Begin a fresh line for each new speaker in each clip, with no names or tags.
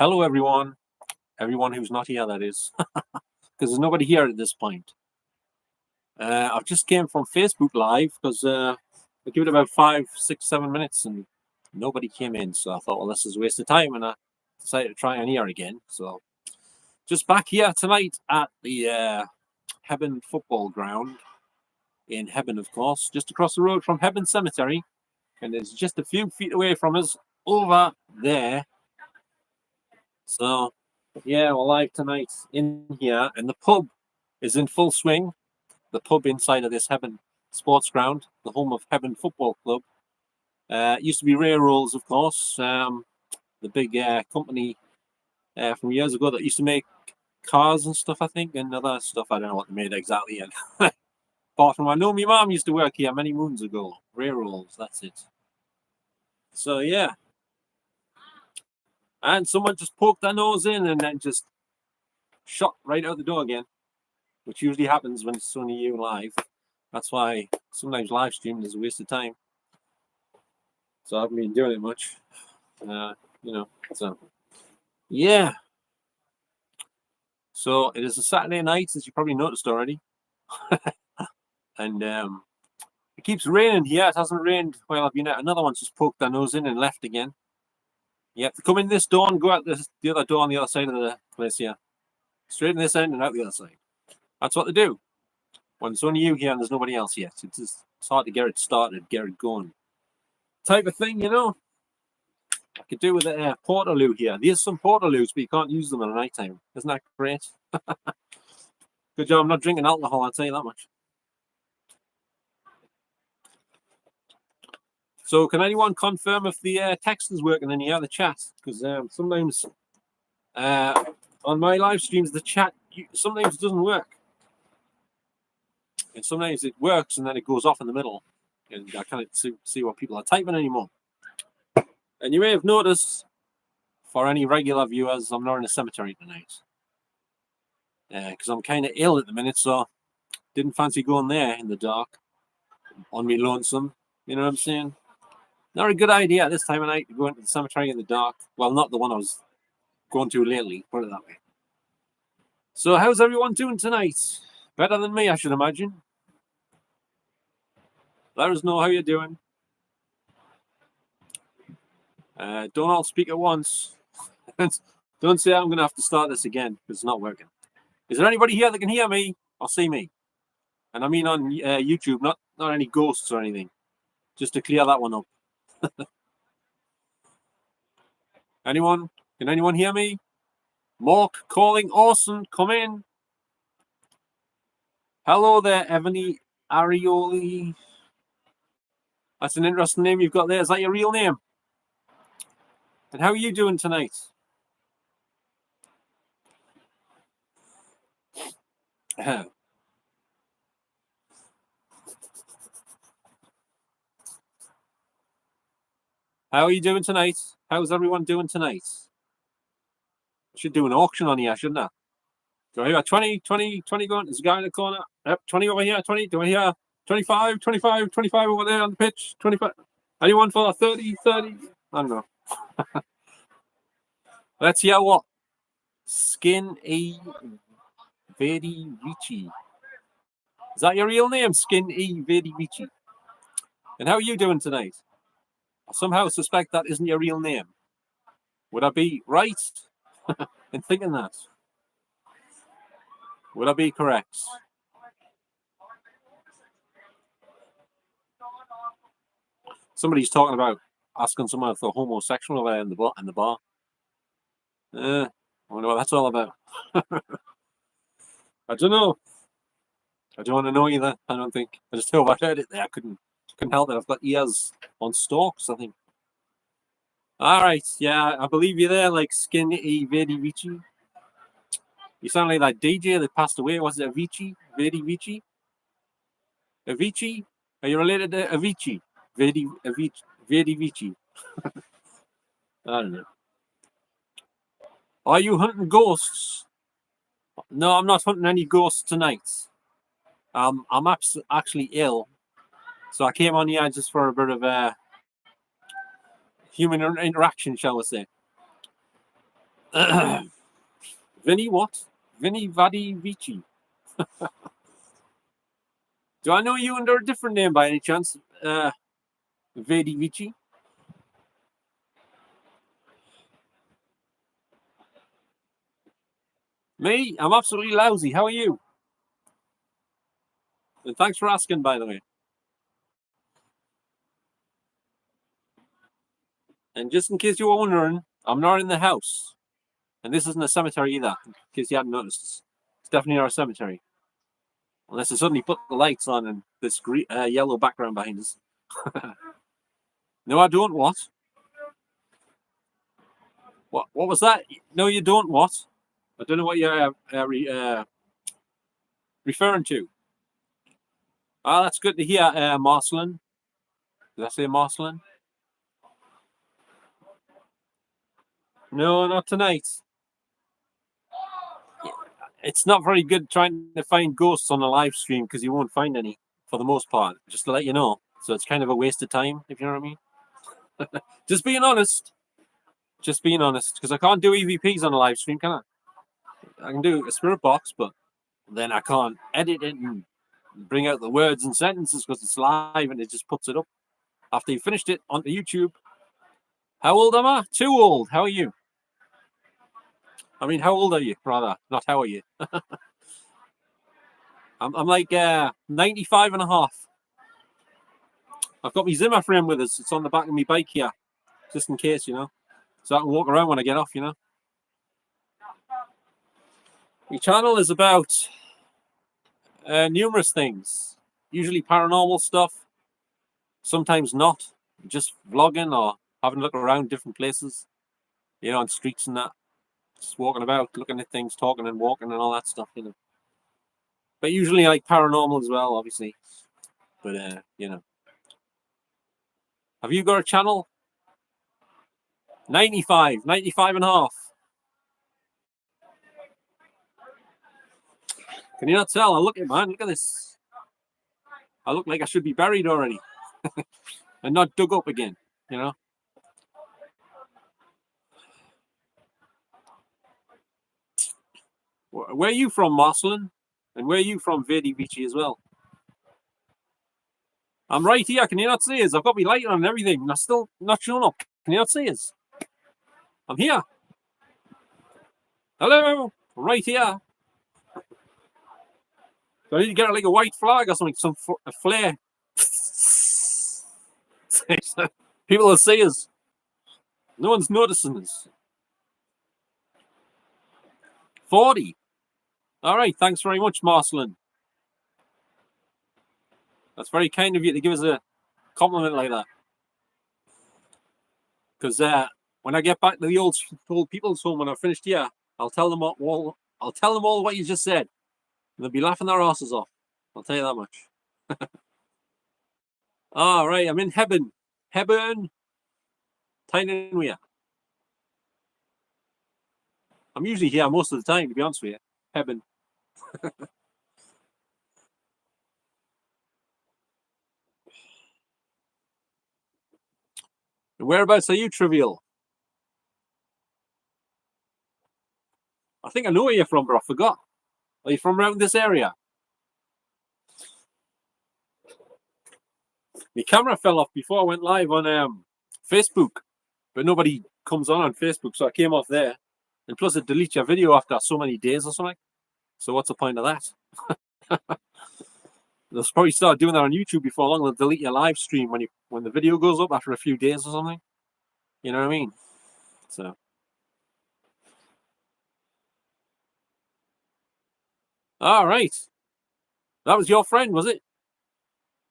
Hello, everyone. Everyone who's not here, that is, because there's nobody here at this point. I've just came from Facebook Live because I give it about 5, 6, 7 minutes and nobody came in. So I thought, well, this is a waste of time, and I decided to try on here again. So just back here tonight at the Hebburn football ground in Hebburn, of course, just across the road from Hebburn Cemetery, and it's just a few feet away from us over there. So yeah, we're live tonight in here, and the pub is in full swing. The pub inside of this Hebburn sports ground, the home of Hebburn Football Club. It used to be Ray Rolls, of course, the big company from years ago that used to make cars and stuff, I think, and other stuff. I don't know what they made exactly. Apart from, I know my mum used to work here many moons ago. Ray Rolls, that's it. So yeah. And someone just poked their nose in and then just shot right out the door again, which usually happens when it's only you live. That's why sometimes live streaming is a waste of time. So I haven't been doing it much. So yeah. So it is a Saturday night, as you probably noticed already. And it keeps raining here. It hasn't rained while I've been out. Another one's just poked their nose in and left again. You have to come in this door and go out the other door on the other side of the place here. Straight in this end and out the other side. That's what they do. When it's only you here and there's nobody else yet. It's hard to get it started, get it going. Type of thing, you know. I could do with a Portaloo here. There's some Portaloos, but you can't use them at night time. Isn't that great? Good job I'm not drinking alcohol, I'll tell you that much. So can anyone confirm if the text is working in here, the chat? Because sometimes on my live streams, the chat sometimes doesn't work. And sometimes it works and then it goes off in the middle. And I can't see what people are typing anymore. And you may have noticed, for any regular viewers, I'm not in a cemetery tonight. Because I'm kind of ill at the minute, so didn't fancy going there in the dark on me lonesome. You know what I'm saying? Not a good idea at this time of night to go into the cemetery in the dark. Well, not the one I was going to lately, put it that way. So how's everyone doing tonight? Better than me, I should imagine. Let us know how you're doing. Don't all speak at once. Don't say I'm going to have to start this again because it's not working. Is there anybody here that can hear me or see me? And I mean on YouTube, not any ghosts or anything. Just to clear that one up. Anyone? Can anyone hear me? Mark calling Orson, come in. Hello there, Ebony Arioli. That's an interesting name you've got there. Is that your real name? And how are you doing tonight? How are you doing tonight? How's everyone doing tonight? I should do an auction on here, shouldn't I? Do I hear 20 going? There's a guy in the corner. Yep, 20 over here, 20. Do I hear 25 over there on the pitch? 25. Anyone for 30? I don't know. Let's hear what? Skin E. Vedi Vici. Is that your real name? Skin E. Vedi Vici. And how are you doing tonight? I somehow suspect that isn't your real name. Would I be right in thinking that? Would I be correct? Somebody's talking about asking someone if they're homosexual in the bar. I wonder what that's all about. I don't know. I don't want to know either. I don't think. I just hope I heard it there. I couldn't help it. I've got ears on stalks, I think. All right. Yeah, I believe you there, like Skinny Vedi Vici. You sound like that DJ that passed away. Was it Avicii? Vedi Vici? Avicii? Are you related to Avicii? Vedi Vici. I don't know. Are you hunting ghosts? No, I'm not hunting any ghosts tonight. I'm actually ill, so I came on here just for a bit of human interaction, shall we say. Vinny what? Vinny Vadi Vici. Do I know you under a different name by any chance? Vadi Vici? Me? I'm absolutely lousy. How are you? And thanks for asking, by the way. And just in case you were wondering, I'm not in the house. And this isn't a cemetery either, in case you hadn't noticed. It's definitely not a cemetery. Unless I suddenly put the lights on and this yellow background behind us. No, I don't what? What was that? No, you don't what? I don't know what you're referring to. Ah, that's good to hear, Marcelin. Did I say Marcelin? No, not tonight. It's not very good trying to find ghosts on a live stream because you won't find any for the most part, just to let you know. So it's kind of a waste of time, if you know what I mean. Just being honest. Just being honest, because I can't do EVPs on a live stream, can I? I can do a spirit box, but then I can't edit it and bring out the words and sentences because it's live and it just puts it up after you finished it onto YouTube. How old am I? Too old. How are you? I mean, how old are you, rather? Not how are you? I'm like 95 and a half. I've got my Zimmer frame with us. It's on the back of my bike here, just in case, you know. So I can walk around when I get off, you know. My channel is about numerous things. Usually paranormal stuff. Sometimes not. Just vlogging or having a look around different places. You know, on streets and that. Just walking about, looking at things, talking and walking and all that stuff, you know. But usually like paranormal as well, obviously. But, you know. Have you got a channel? 95 and a half. Can you not tell? I look at man, look at this. I look like I should be buried already. And not dug up again, you know. Where are you from, Marcelin? And where are you from, Vedi Vici as well? I'm right here. Can you not see us? I've got my light on and everything. And I'm still not showing up. Can you not see us? I'm here. Hello. I'm right here. So I need to get like a white flag or something, a flare. People will see us. No one's noticing us. 40. All right. Thanks very much, Marcelin. That's very kind of you to give us a compliment like that. Because when I get back to the old people's home when I've finished here, I'll tell them all. I'll tell them all what you just said. And they'll be laughing their asses off. I'll tell you that much. All right, I'm in Hebburn. Hebburn. Tyne I'm usually here most of the time, to be honest with you. Hebburn. Whereabouts are you, Trivial? I think I know where you're from, but I forgot. Are you from around this area? My camera fell off before I went live on Facebook, but nobody comes on Facebook, so I came off there. And plus, it deletes your video after so many days or something. So what's the point of that? They'll probably start doing that on YouTube before long. They'll delete your live stream when the video goes up after a few days or something. You know what I mean? So. All right. That was your friend, was it?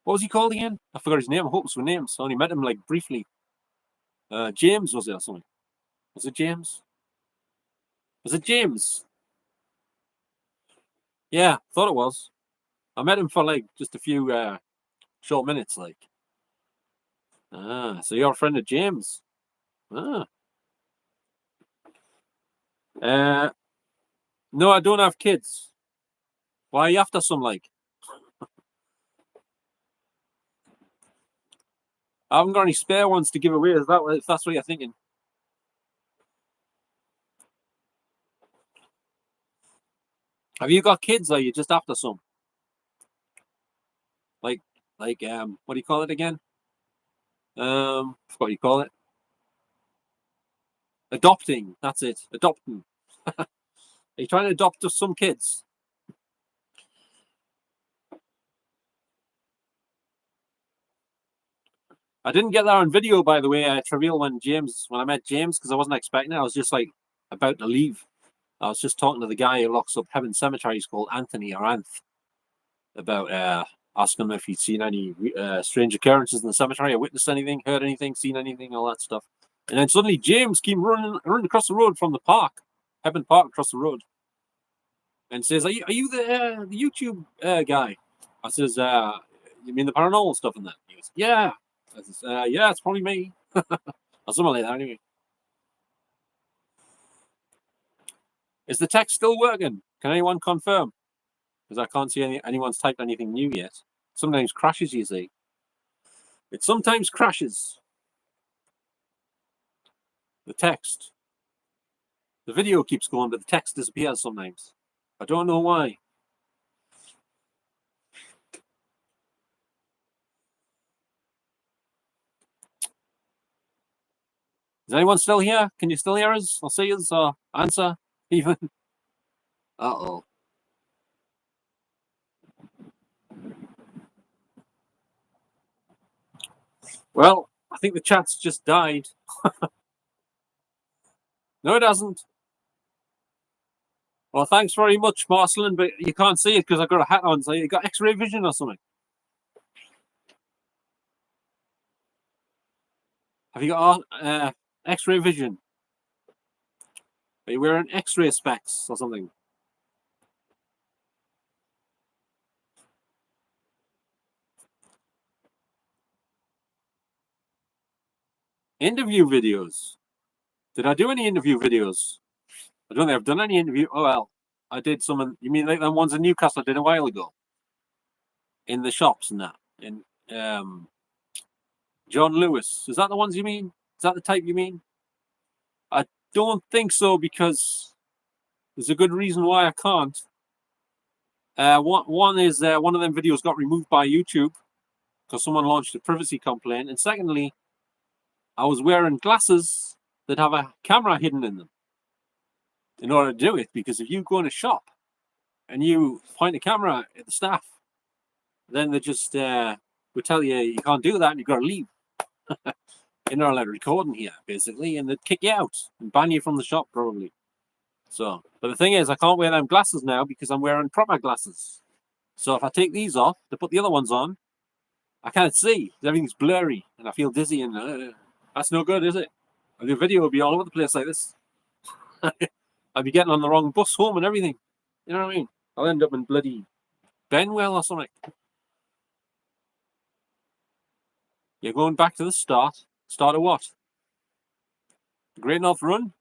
What was he called again? I forgot his name. I hope it was names. I only met him like briefly. James, was it or something? Was it James? Was it James? Yeah, thought it was. I met him for like just a few short minutes, like. So you're a friend of James. No, I don't have kids. Why are you after some, like? I haven't got any spare ones to give away. If that's what you're thinking? Have you got kids, or are you just after some? Like, what do you call it again? Forgot what you call it. Adopting. That's it. Adopting. Are you trying to adopt just some kids? I didn't get that on video, by the way, Trivial, when I met James, because I wasn't expecting it. I was just like about to leave. I was just talking to the guy who locks up Heaven Cemeteries, called Anthony or Anth, about asking him if he'd seen any strange occurrences in the cemetery, or witnessed anything, heard anything, seen anything, all that stuff. And then suddenly James came running across the road from the park, Heaven Park, across the road, and says, "Are you the YouTube guy?" I says, "You mean the paranormal stuff in that?" He goes, "Yeah." I says, "Yeah, it's probably me," or something like that. Anyway, is the text still working? Can anyone confirm? Because I can't see anyone's typed anything new yet. Sometimes crashes, you see. It sometimes crashes. The text. The video keeps going, but the text disappears sometimes. I don't know why. Is anyone still here? Can you still hear us or see us or answer even? Uh-oh. Well, I think the chat's just died. No, it hasn't. Well, thanks very much, Marcelin, but you can't see it because I've got a hat on, so you got X-ray vision or something. Have you got X-ray vision? Are you wearing X-ray specs or something? Interview videos. Did I do any interview videos? I don't think I've done any interview. Oh, well, I did some. You mean like the ones in Newcastle I did a while ago? In the shops and that. In John Lewis. Is that the ones you mean? Is that the type you mean? I don't think so, because there's a good reason why I can't. One is one of them videos got removed by YouTube because someone launched a privacy complaint. And secondly, I was wearing glasses that have a camera hidden in them in order to do it. Because if you go in a shop and you point a camera at the staff, then they just would tell you you can't do that and you've got to leave. You're not allowed to record in here, basically, and they'd kick you out and ban you from the shop, probably. So, but the thing is, I can't wear them glasses now because I'm wearing proper glasses. So if I take these off to put the other ones on, I can't see. Everything's blurry, and I feel dizzy, and that's no good, is it? The video will be all over the place like this. I'd be getting on the wrong bus home and everything. You know what I mean? I'll end up in bloody Benwell or something. You're going back to the start. Start of what? The Great North Run?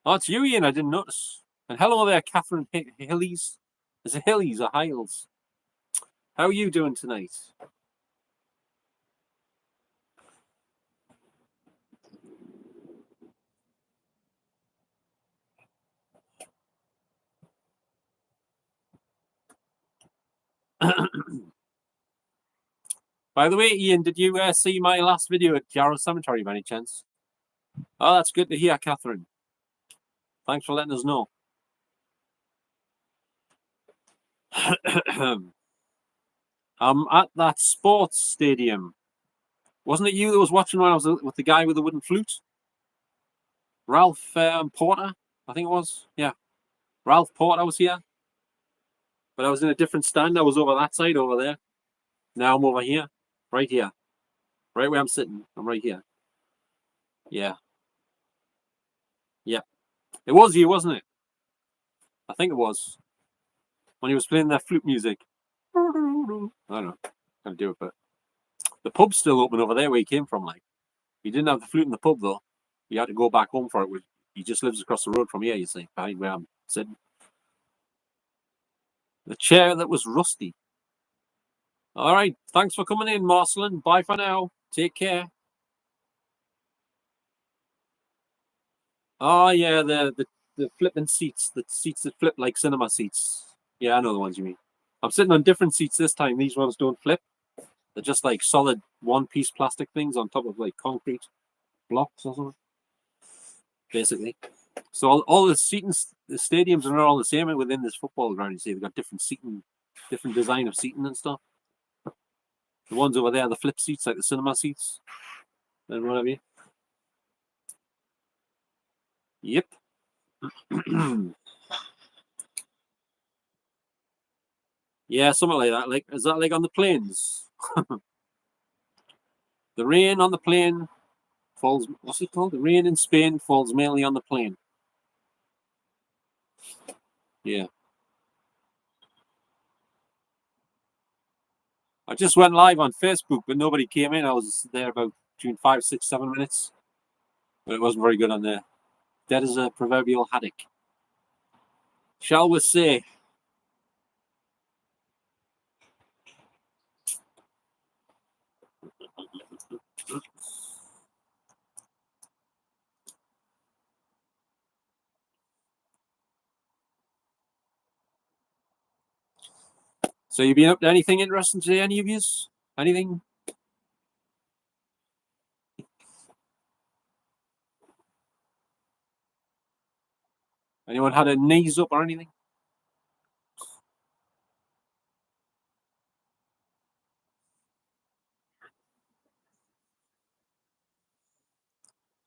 Oh, it's you, Ian. I didn't notice. And hello there, Catherine Hillies. Is it Hillies or Hiles? How are you doing tonight? By the way, Ian, did you see my last video at Jarrow Cemetery by any chance? Oh, that's good to hear, Catherine. Thanks for letting us know. I'm at that sports stadium. Wasn't it you that was watching when I was with the guy with the wooden flute? Ralph Porter, I think it was. Yeah. Ralph Porter was here. But I was in a different stand. I was over that side over there. Now I'm over here. Right here. Right where I'm sitting. I'm right here. Yeah. Yeah. It was you, wasn't it? I think it was. When he was playing that flute music. I don't know. Can't do it, but the pub's still open over there where he came from. Like, he didn't have the flute in the pub though. He had to go back home for it. He just lives across the road from here, you see, behind where I'm sitting. The chair that was rusty. All right. Thanks for coming in, Marcelin. Bye for now. Take care. Oh yeah, the the flipping seats, the seats that flip like cinema seats. Yeah, I know the ones you mean. I'm sitting on different seats this time. These ones don't flip. They're just like solid one-piece plastic things on top of like concrete blocks or something. Basically. So all the seating, the stadiums are all the same within this football ground. You see, they've got different seating, different design of seating and stuff. The ones over there, the flip seats, like the cinema seats, and what have you. Yep. Yeah, something like that. Like, is that like on the planes? The rain on the plane falls. What's it called? The rain in Spain falls mainly on the plane. Yeah. I just went live on Facebook, but nobody came in. I was there about between 5, 6, 7 minutes, but it wasn't very good on there. Dead as a proverbial haddock. Shall we say? So you been up to anything interesting today, any of yous? Anything? Anyone had a knees up or anything?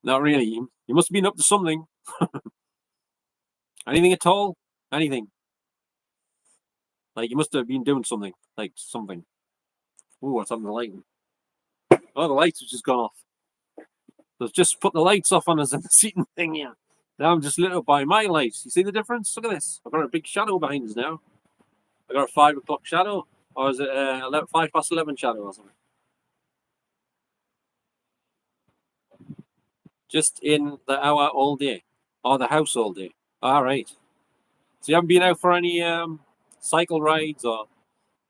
Not really. You must have been up to something. Anything at all? Anything? Like you must have been doing something. Like something. Ooh, what's on the lighting? Oh, the lights have just gone off. So just put the lights off on us in the seating thing here. Now I'm just lit up by my lights. You see the difference? Look at this. I've got a big shadow behind us now. I got a 5 o'clock shadow. Or is it 5 past 11 shadow or something? Just in the hour all day. Or the house all day. All right. So you haven't been out for any cycle rides or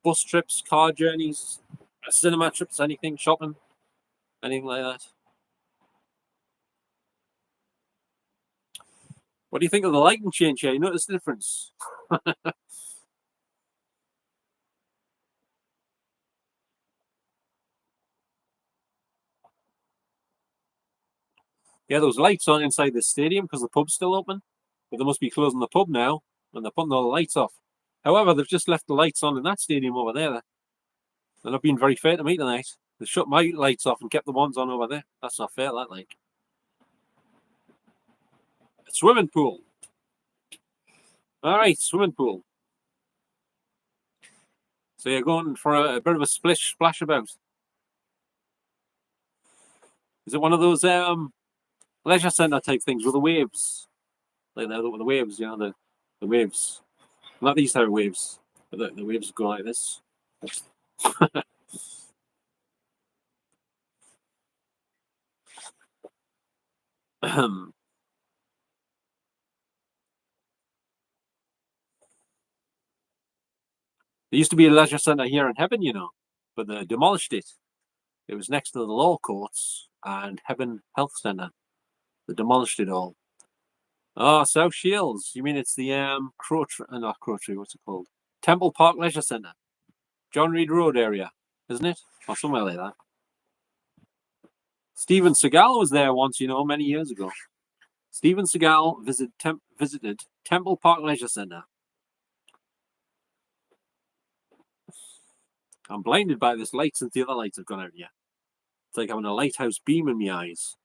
bus trips, car journeys, cinema trips, anything, shopping, anything like that? What do you think of the lighting change here? You notice the difference? Yeah, those lights on inside the stadium because the pub's still open, but they must be closing the pub now and they're putting all the lights off. However, they've just left the lights on in that stadium over there. They're not being very fair to me tonight. They shut my lights off and kept the ones on over there. That's not fair, that like. A swimming pool. All right, swimming pool. So you're going for a bit of a splash about. Is it one of those leisure centre type things with the waves? Like the waves, you know, the waves. Not these type of waves, but the waves go like this. There used to be a leisure centre here in Hebburn, you know, but they demolished it. It was next to the law courts and Hebburn Health Centre. They demolished it all. Oh, South Shields. You mean it's the not Crowtree, what's it called? Temple Park Leisure Centre. John Reed Road area, isn't it? Or somewhere like that. Steven Seagal was there once, you know, many years ago. Steven Seagal visited Temple Park Leisure Centre. I'm blinded by this light since the other lights have gone out here. It's like having a lighthouse beam in my eyes.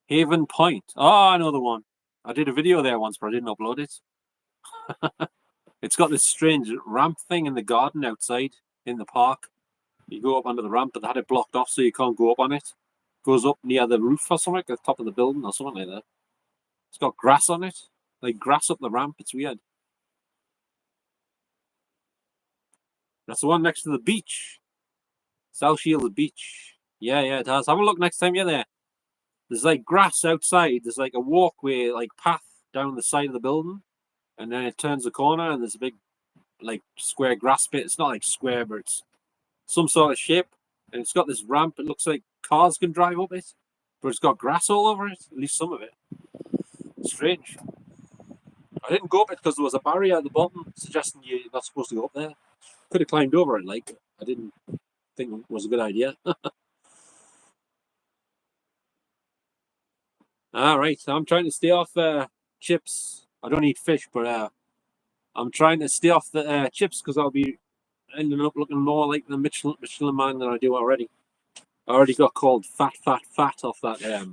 Haven Point. Oh, I know the one. I did a video there once, but I didn't upload it. It's got this strange ramp thing in the garden outside in the park. You go up under the ramp, but they had it blocked off so you can't go up on it. Goes up near the roof or something, at the top of the building or something like that. It's got grass on it. Like grass up the ramp. It's weird. That's the one next to the beach. South Shields Beach. Yeah, it has. Have a look next time you're there. There's like grass outside. There's like a walkway, like path down the side of the building. And then it turns the corner and there's a big like square grass bit. It's not like square, but it's some sort of shape. And it's got this ramp. It looks like cars can drive up it. but it's got grass all over it. At least some of it. Strange. I didn't go up it because there was a barrier at the bottom suggesting you're not supposed to go up there. Could have climbed over it, like I didn't think it was a good idea. All right, so I'm trying to stay off chips. I don't eat fish, but I'm trying to stay off the chips because I'll be ending up looking more like the Michelin man than I do already. I already got called fat off that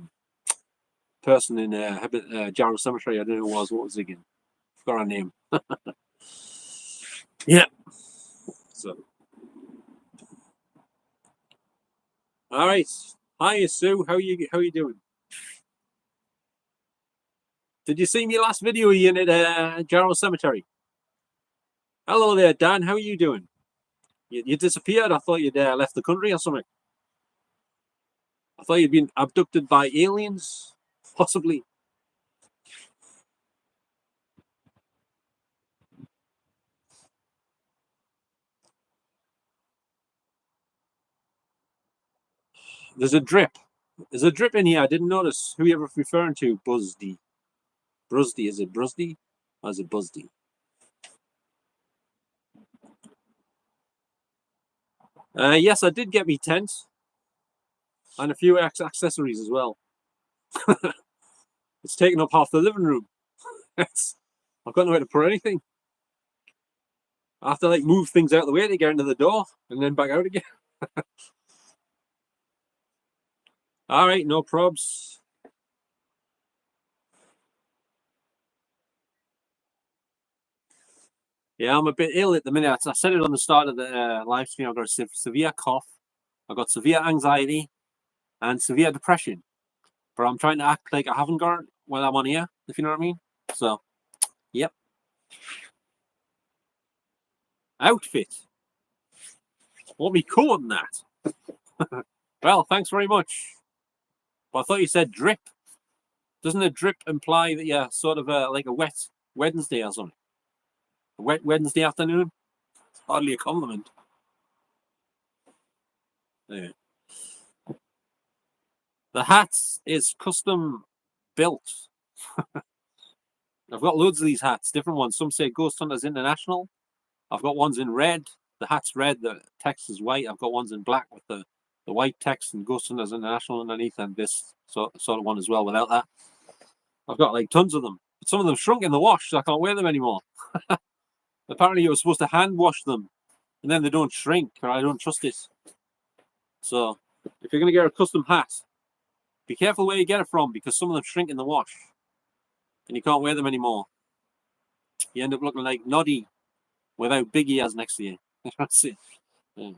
person in Jarrow Cemetery. I don't know who it was. What was it again? Forgot her name. Yeah. So. All right. Hi, Sue. How you doing? Did you see me last video, Ian, at Jarrow Cemetery? Hello there, Dan. How are you doing? You disappeared. I thought you'd left the country or something. I thought you'd been abducted by aliens, possibly. There's a drip. There's a drip in here. I didn't notice who you're referring to. Buzdy. Brusdy. Is it Brusdy? Or is it Buzdy? Yes, I did get me tent. And a few accessories as well. It's taken up half the living room. I've got nowhere to put anything. I have to like move things out of the way to get into the door and then back out again. All right, no probs. Yeah, I'm a bit ill at the minute. I said it on the start of the live stream. I've got a severe cough. I've got severe anxiety and severe depression. But I'm trying to act like I haven't got it while I'm on here, if you know what I mean. So, yep. Outfit. Want me coat than that? Well, thanks very much. But I thought you said drip. Doesn't a drip imply that you're sort of like a wet Wednesday or something? A wet Wednesday afternoon? It's hardly a compliment. Yeah. The hat is custom built. I've got loads of these hats, different ones. Some say Ghost Hunters International. I've got ones in red. The hat's red, the text is white. I've got ones in black with the white text and Ghost Hunters International underneath, and this sort of one as well without that. I've got like tons of them. But some of them shrunk in the wash, so I can't wear them anymore. Apparently, you were supposed to hand wash them, and then they don't shrink, or I don't trust it. So, if you're going to get a custom hat, be careful where you get it from, because some of them shrink in the wash, and you can't wear them anymore. You end up looking like Noddy without big ears next to you. That's it. Yeah.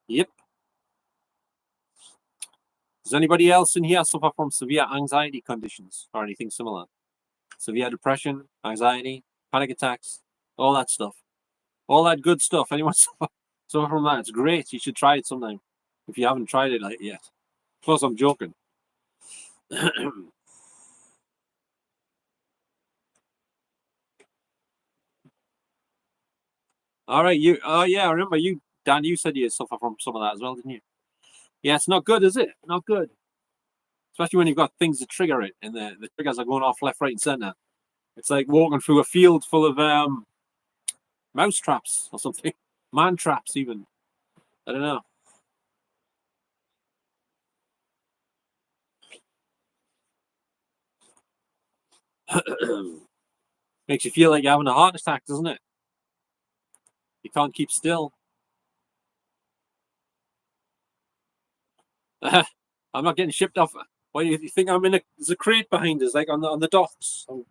Yep. Does anybody else in here suffer from severe anxiety conditions or anything similar? Severe depression, anxiety, panic attacks, all that stuff. All that good stuff. Anyone suffer from that? It's great. You should try it sometime if you haven't tried it yet. Of course, I'm joking. All right, you. Oh yeah, I remember you, Dan. You said you suffer from some of that as well, didn't you? Yeah, it's not good, is it? Not good. Especially when you've got things to trigger it, and the triggers are going off left, right, and center. It's like walking through a field full of mouse traps or something, man traps even. I don't know. Makes you feel like you're having a heart attack, doesn't it? You can't keep still. I'm not getting shipped off. Why do you think I'm in there's a crate behind us, like on the docks? I'm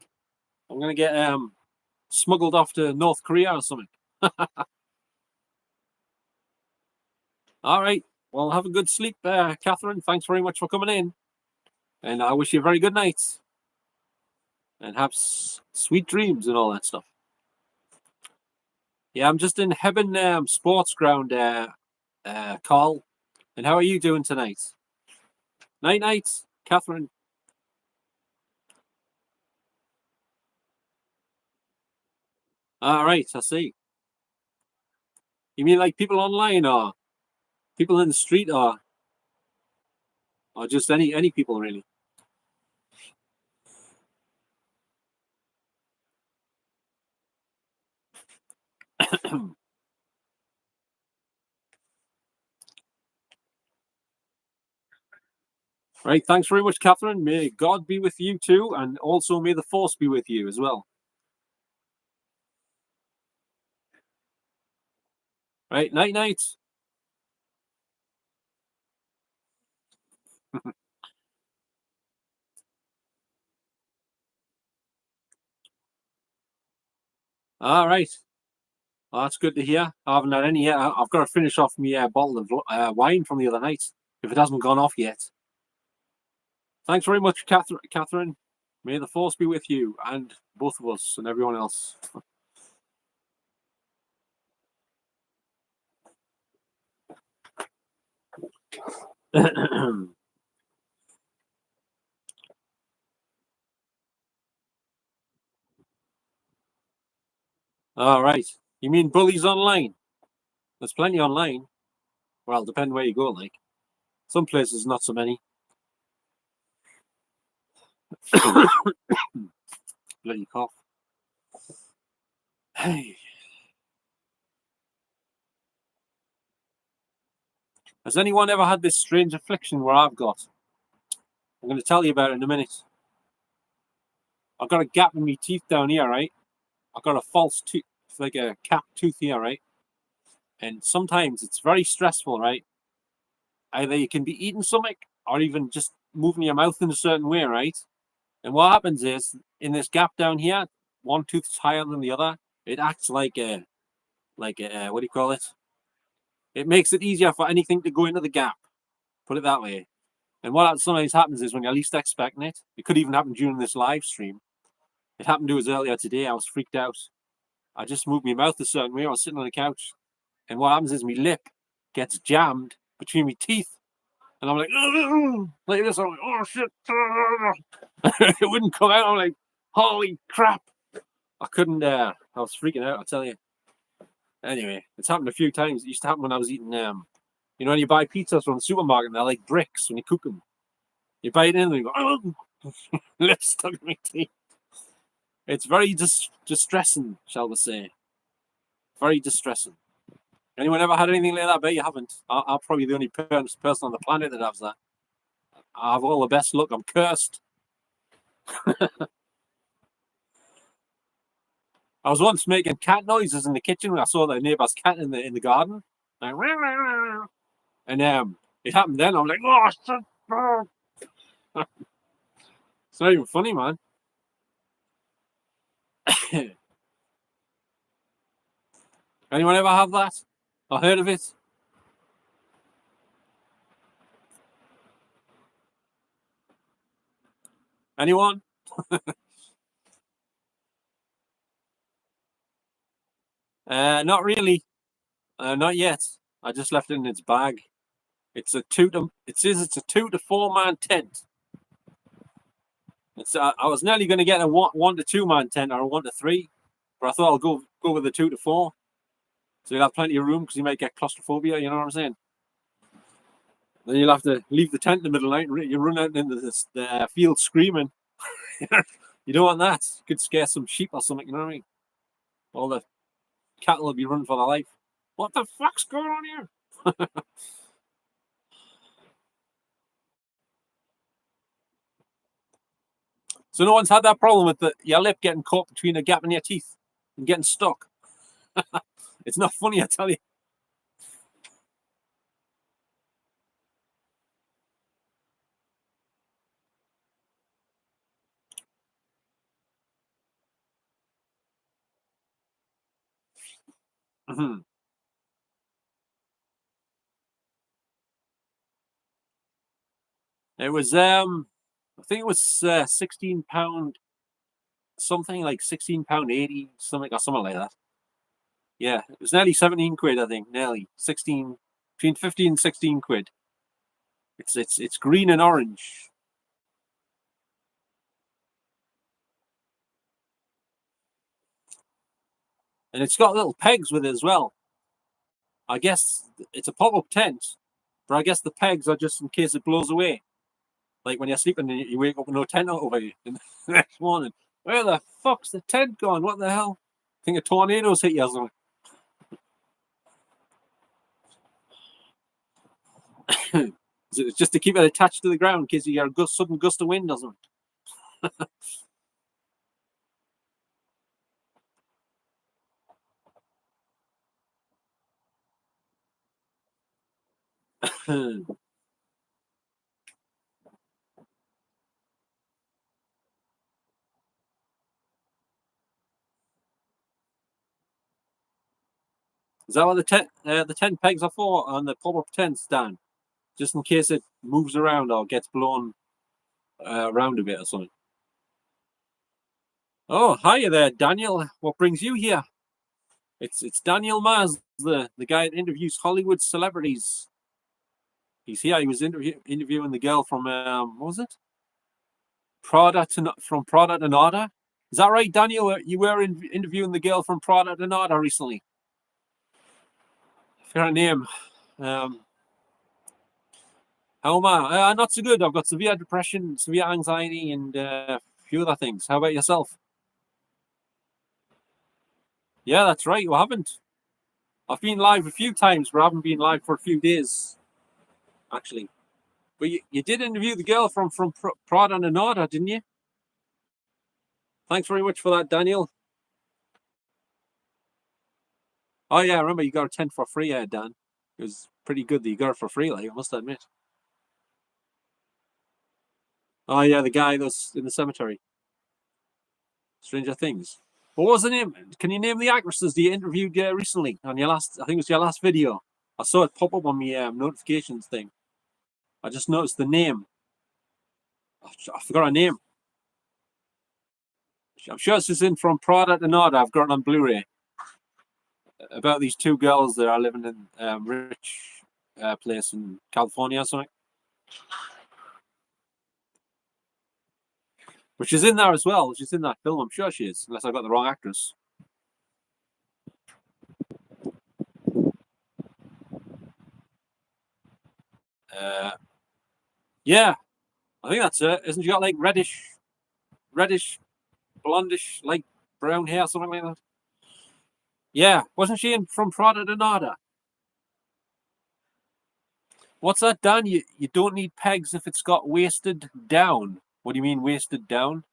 gonna get smuggled off to North Korea or something. All right. Well, have a good sleep, Catherine. Thanks very much for coming in, and I wish you a very good night, and have sweet dreams and all that stuff. Yeah, I'm just in Heaven Sports Ground, Carl. And how are you doing tonight? Night, Catherine. All right, I see. You mean like people online or people in the street or just any people really? Right, thanks very much, Catherine. May God be with you too, and also may the force be with you as well. Right, night night. All right. Well, that's good to hear. I haven't had any yet. I've got to finish off my bottle of wine from the other night if it hasn't gone off yet. Thanks very much, Catherine. May the force be with you and both of us and everyone else. All right. You mean bullies online? There's plenty online. Well, depending where you go, like. Some places, not so many. Bloody cough. Hey. Has anyone ever had this strange affliction where I've got? I'm going to tell you about it in a minute. I've got a gap in my teeth down here, right? I've got a false tooth, it's like a cap tooth here, right? And sometimes it's very stressful, right? Either you can be eating something or even just moving your mouth in a certain way, right? And what happens is in this gap down here, one tooth's higher than the other. It acts like a what do you call it? It makes it easier for anything to go into the gap. Put it that way. And what sometimes happens is when you're least expecting it, it could even happen during this live stream. It happened to us earlier today. I was freaked out. I just moved my mouth a certain way. I was sitting on the couch, and what happens is my lip gets jammed between my teeth, and I'm like this. I'm like, oh shit! It wouldn't come out. I'm like, holy crap! I couldn't. I was freaking out. I tell you. Anyway, it's happened a few times. It used to happen when I was eating. You know, when you buy pizzas from the supermarket, they're like bricks when you cook them. You bite in and you go, oh, lips stuck in my teeth. It's very distressing, shall we say. Very distressing. Anyone ever had anything like that? I bet you haven't. I'm probably the only person on the planet that has that. I have all the best luck. I'm cursed. I was once making cat noises in the kitchen when I saw the neighbour's cat in the garden. Like, and it happened then. I'm like, oh, shit. It's not even funny, man. Anyone ever have that? I heard of it. Anyone? Not really. Not yet. I just left it in its bag. It says it's a 2 to 4 man tent. I was nearly going to get a 1 to 2 man tent or a 1 to 3, but I thought I'll go with the 2 to 4. So you'll have plenty of room because you might get claustrophobia. You know what I'm saying? Then you'll have to leave the tent in the middle of the night. You run out into the field screaming. You don't want that. You could scare some sheep or something. You know what I mean? All the cattle will be running for their life. What the fuck's going on here? So no one's had that problem with your lip getting caught between a gap in your teeth and getting stuck. It's not funny, I tell you. It was I think it was £16 something, like £16.80 something or something like that. Yeah, it was nearly 17 quid, I think. Nearly 16, between 15 and 16 quid. It's green and orange. and it's got little pegs with it as well. I guess it's a pop-up tent, but I guess the pegs are just in case it blows away. Like when you're sleeping and you wake up with no tent over you the next morning. Where the fuck's the tent gone? What the hell? I think a tornado's hit you or something. It's just to keep it attached to the ground in case you get a sudden gust of wind or something. Is that what the tent pegs are for on the pop-up tent stand? Just in case it moves around or gets blown around a bit or something. Oh, hiya there, Daniel. What brings you here? It's Daniel Maz, the guy that interviews Hollywood celebrities. He's here. He was interviewing the girl from what was it? From Product and Order. Is that right, Daniel? You were interviewing the girl from Product and Order recently. I forgot her name. How am I? Not so good. I've got severe depression, severe anxiety, and a few other things. How about yourself? Yeah, that's right. You haven't. I've been live a few times, but I haven't been live for a few days, actually. But you did interview the girl from Prada and Order, didn't you? Thanks very much for that, Daniel. Oh yeah, I remember you got a tent for free, Dan. It was pretty good that you got it for free, like I must admit. Oh yeah, the guy that's in the cemetery. Stranger Things. What was the name? Can you name the actresses that you interviewed recently on your last? I think it was your last video. I saw it pop up on my notifications thing. I just noticed the name. I forgot her name. I'm sure it's just in from Product and Order. I've got it on Blu-ray. About these two girls that are living in rich place in California or something. But she's in there as well. She's in that film. I'm sure she is, unless I got the wrong actress. Yeah, I think that's it. Isn't she got like reddish, blondish, like brown hair, something like that? Yeah, wasn't she in from Product and Order? What's that, Dan? You don't need pegs if it's got wasted down. What do you mean wasted down?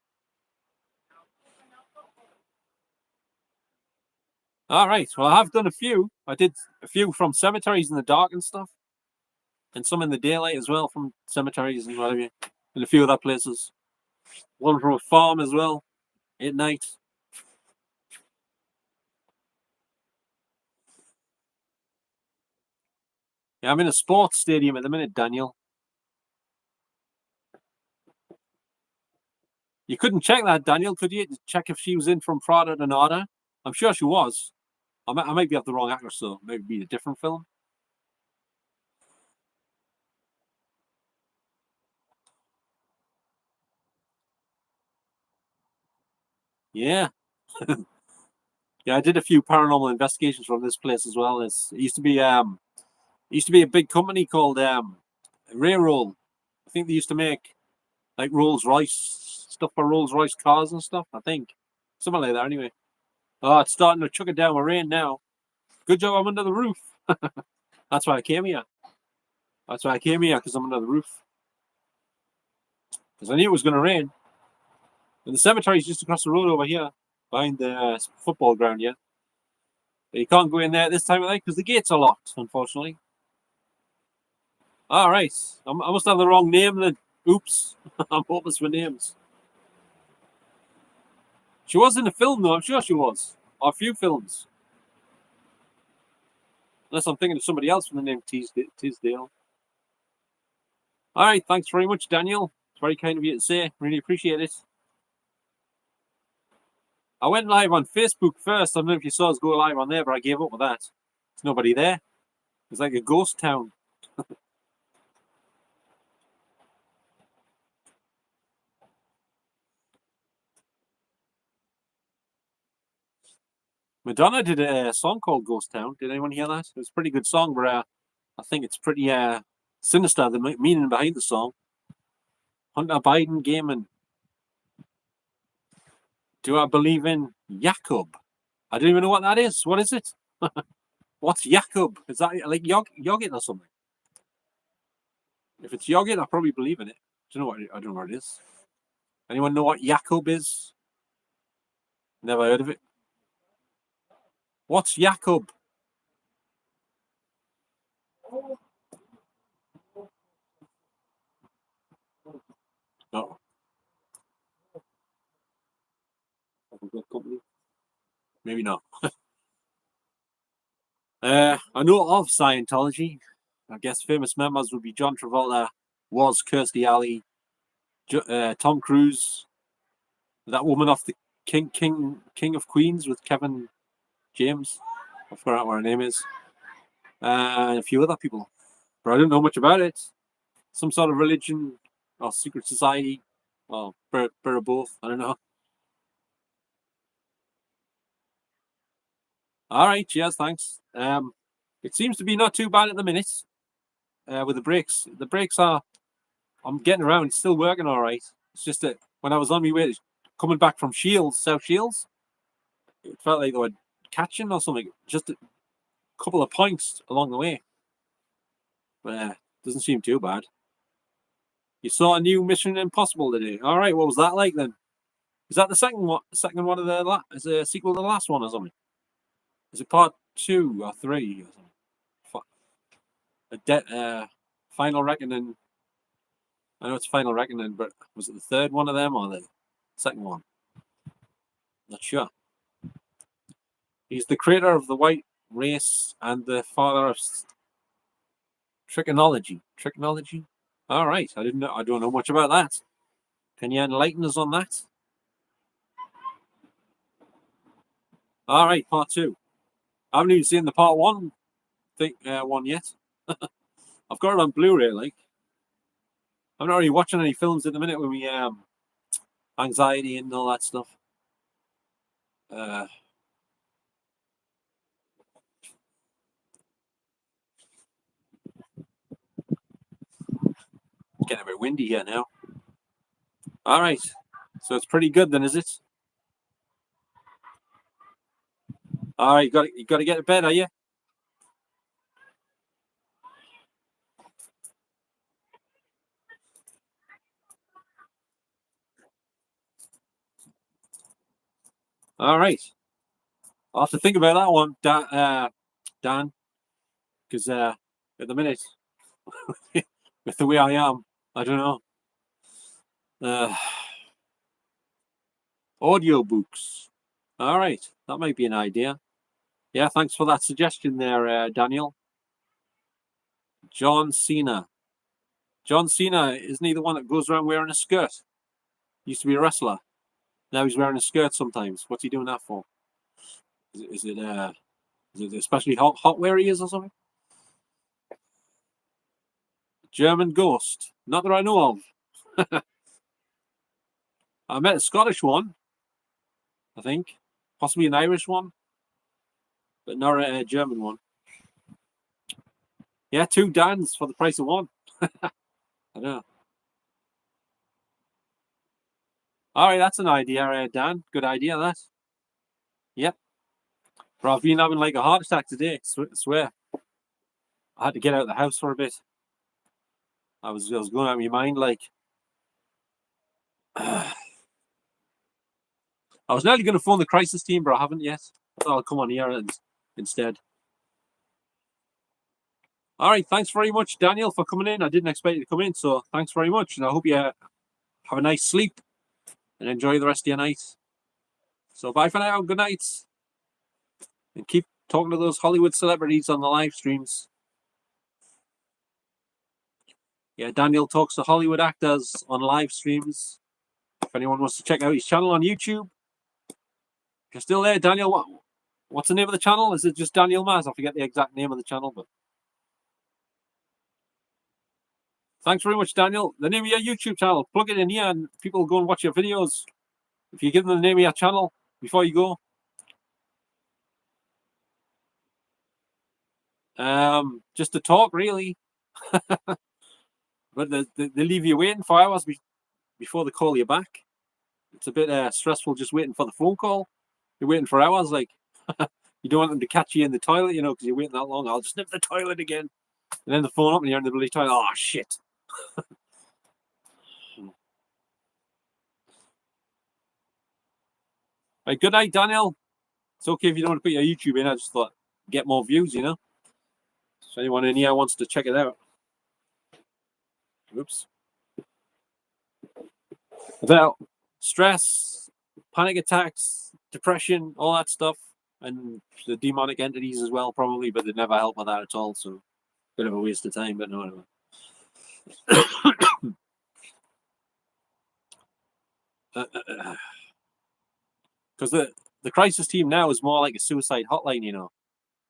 All right. Well, I have done a few. I did a few from cemeteries in the dark and stuff, and some in the daylight as well from cemeteries and whatever, and a few other places. One from a farm as well at night. Yeah, I'm in a sports stadium at the minute, Daniel. You couldn't check that, Daniel, could you? Check if she was in from Product and Order. I'm sure she was. I might be of the wrong actress, so maybe be a different film. Yeah. Yeah, I did a few paranormal investigations from this place as well. It used to be a big company called Rayroll. I think they used to make like Rolls Royce stuff for Rolls Royce cars and stuff. I think something like that. Anyway, oh, it's starting to chuck it down with rain now. Good job, I'm under the roof. That's why I came here. That's why I came here because I'm under the roof. Because I knew it was going to rain. And the cemetery is just across the road over here, behind the football ground. Yeah, but you can't go in there this time of night because the gates are locked, unfortunately. All right, I must have the wrong name then. Oops, I'm hopeless for names. She was in a film though. I'm sure she was, or a few films. Unless I'm thinking of somebody else with the name Tisdale. All right, thanks very much, Daniel. It's very kind of you to say. Really appreciate it. I went live on Facebook first. I don't know if you saw us go live on there, but I gave up with that. There's nobody there. It's like a ghost town. Madonna did a song called Ghost Town. Did anyone hear that? It was a pretty good song, but I think it's pretty sinister, the meaning behind the song. Hunter Biden Gaming. Do I believe in Jakob? I don't even know what that is. What is it? What's Jakob? Is that like yogurt or something? If it's yogurt, I probably believe in it. I don't know what it is. Anyone know what Jakob is? Never heard of it. What's Jakob? No. Maybe not. I know of Scientology. I guess famous members would be John Travolta, was Kirstie Alley, Tom Cruise, that woman off the King of Queens with Kevin James. I forgot what her name is. And a few other people. But I don't know much about it. Some sort of religion or secret society. Well, bit of both. I don't know. All right, cheers, thanks. It seems to be not too bad at the minute with the brakes. The brakes are, I'm getting around, it's still working all right. It's just that when I was on my way, coming back from Shields, South Shields, it felt like they were catching or something. Just a couple of points along the way. But doesn't seem too bad. You saw a new Mission Impossible today. All right, what was that like then? Is that the second one? Second one of the is a sequel to the last one or something? Is it part 2 or 3 or something? Final Reckoning. I know it's Final Reckoning, but was it the third one of them or the second one? Not sure. He's the creator of the White Race and the father of Trigonology. Trigonology? All right. I don't know much about that. Can you enlighten us on that? All right, part 2. I haven't even seen the part 1 one yet. I've got it on Blu-ray. Like, I'm not really watching any films at the minute with me anxiety and all that stuff. It's getting a bit windy here now. All right, so it's pretty good then, is it? All right, you got to get to bed, are you? All right. I'll have to think about that one, Dan, because at the minute, with the way I am, I don't know. Audio books. All right, that might be an idea. Yeah, thanks for that suggestion there, Daniel. John Cena. John Cena, isn't he the one that goes around wearing a skirt? Used to be a wrestler. Now he's wearing a skirt sometimes. What's he doing that for? Is it especially hot where he is or something? German ghost. Not that I know of. I met a Scottish one, I think. Possibly an Irish one. But not a German one. Yeah, 2 Dans for the price of 1. I know. All right, that's an idea, Dan. Good idea, that. Yep. But I've been having like a heart attack today. Swear. I had to get out of the house for a bit. I was going out of my mind, like. I was nearly going to phone the crisis team, but I haven't yet. I thought I'll come on here instead. All right, thanks very much, Daniel, for coming in. I didn't expect you to come in, so thanks very much. And I hope you have a nice sleep and enjoy the rest of your night. So bye for now. Good night. And keep talking to those Hollywood celebrities on the live streams. Yeah, Daniel talks to Hollywood actors on live streams. If anyone wants to check out his channel on YouTube. If you're still there, Daniel, what's the name of the channel? Is it just Daniel Maz? I forget the exact name of the channel, but thanks very much, Daniel. The name of your YouTube channel, plug it in here and people will go and watch your videos. If you give them the name of your channel before you go. Just to talk, really. But they leave you waiting for hours before they call you back. It's a bit stressful just waiting for the phone call. You're waiting for hours, like you don't want them to catch you in the toilet, because you're waiting that long. I'll just nip the toilet again, and then the phone up and you're in the bloody toilet. Oh shit! Right, good night, Daniel. It's okay if you don't want to put your YouTube in. I just thought get more views, So anyone in here wants to check it out. Oops. About stress, panic attacks, depression, all that stuff, and the demonic entities as well, probably, but they never help with that at all. So, bit of a waste of time, but no, anyway. Because the crisis team now is more like a suicide hotline.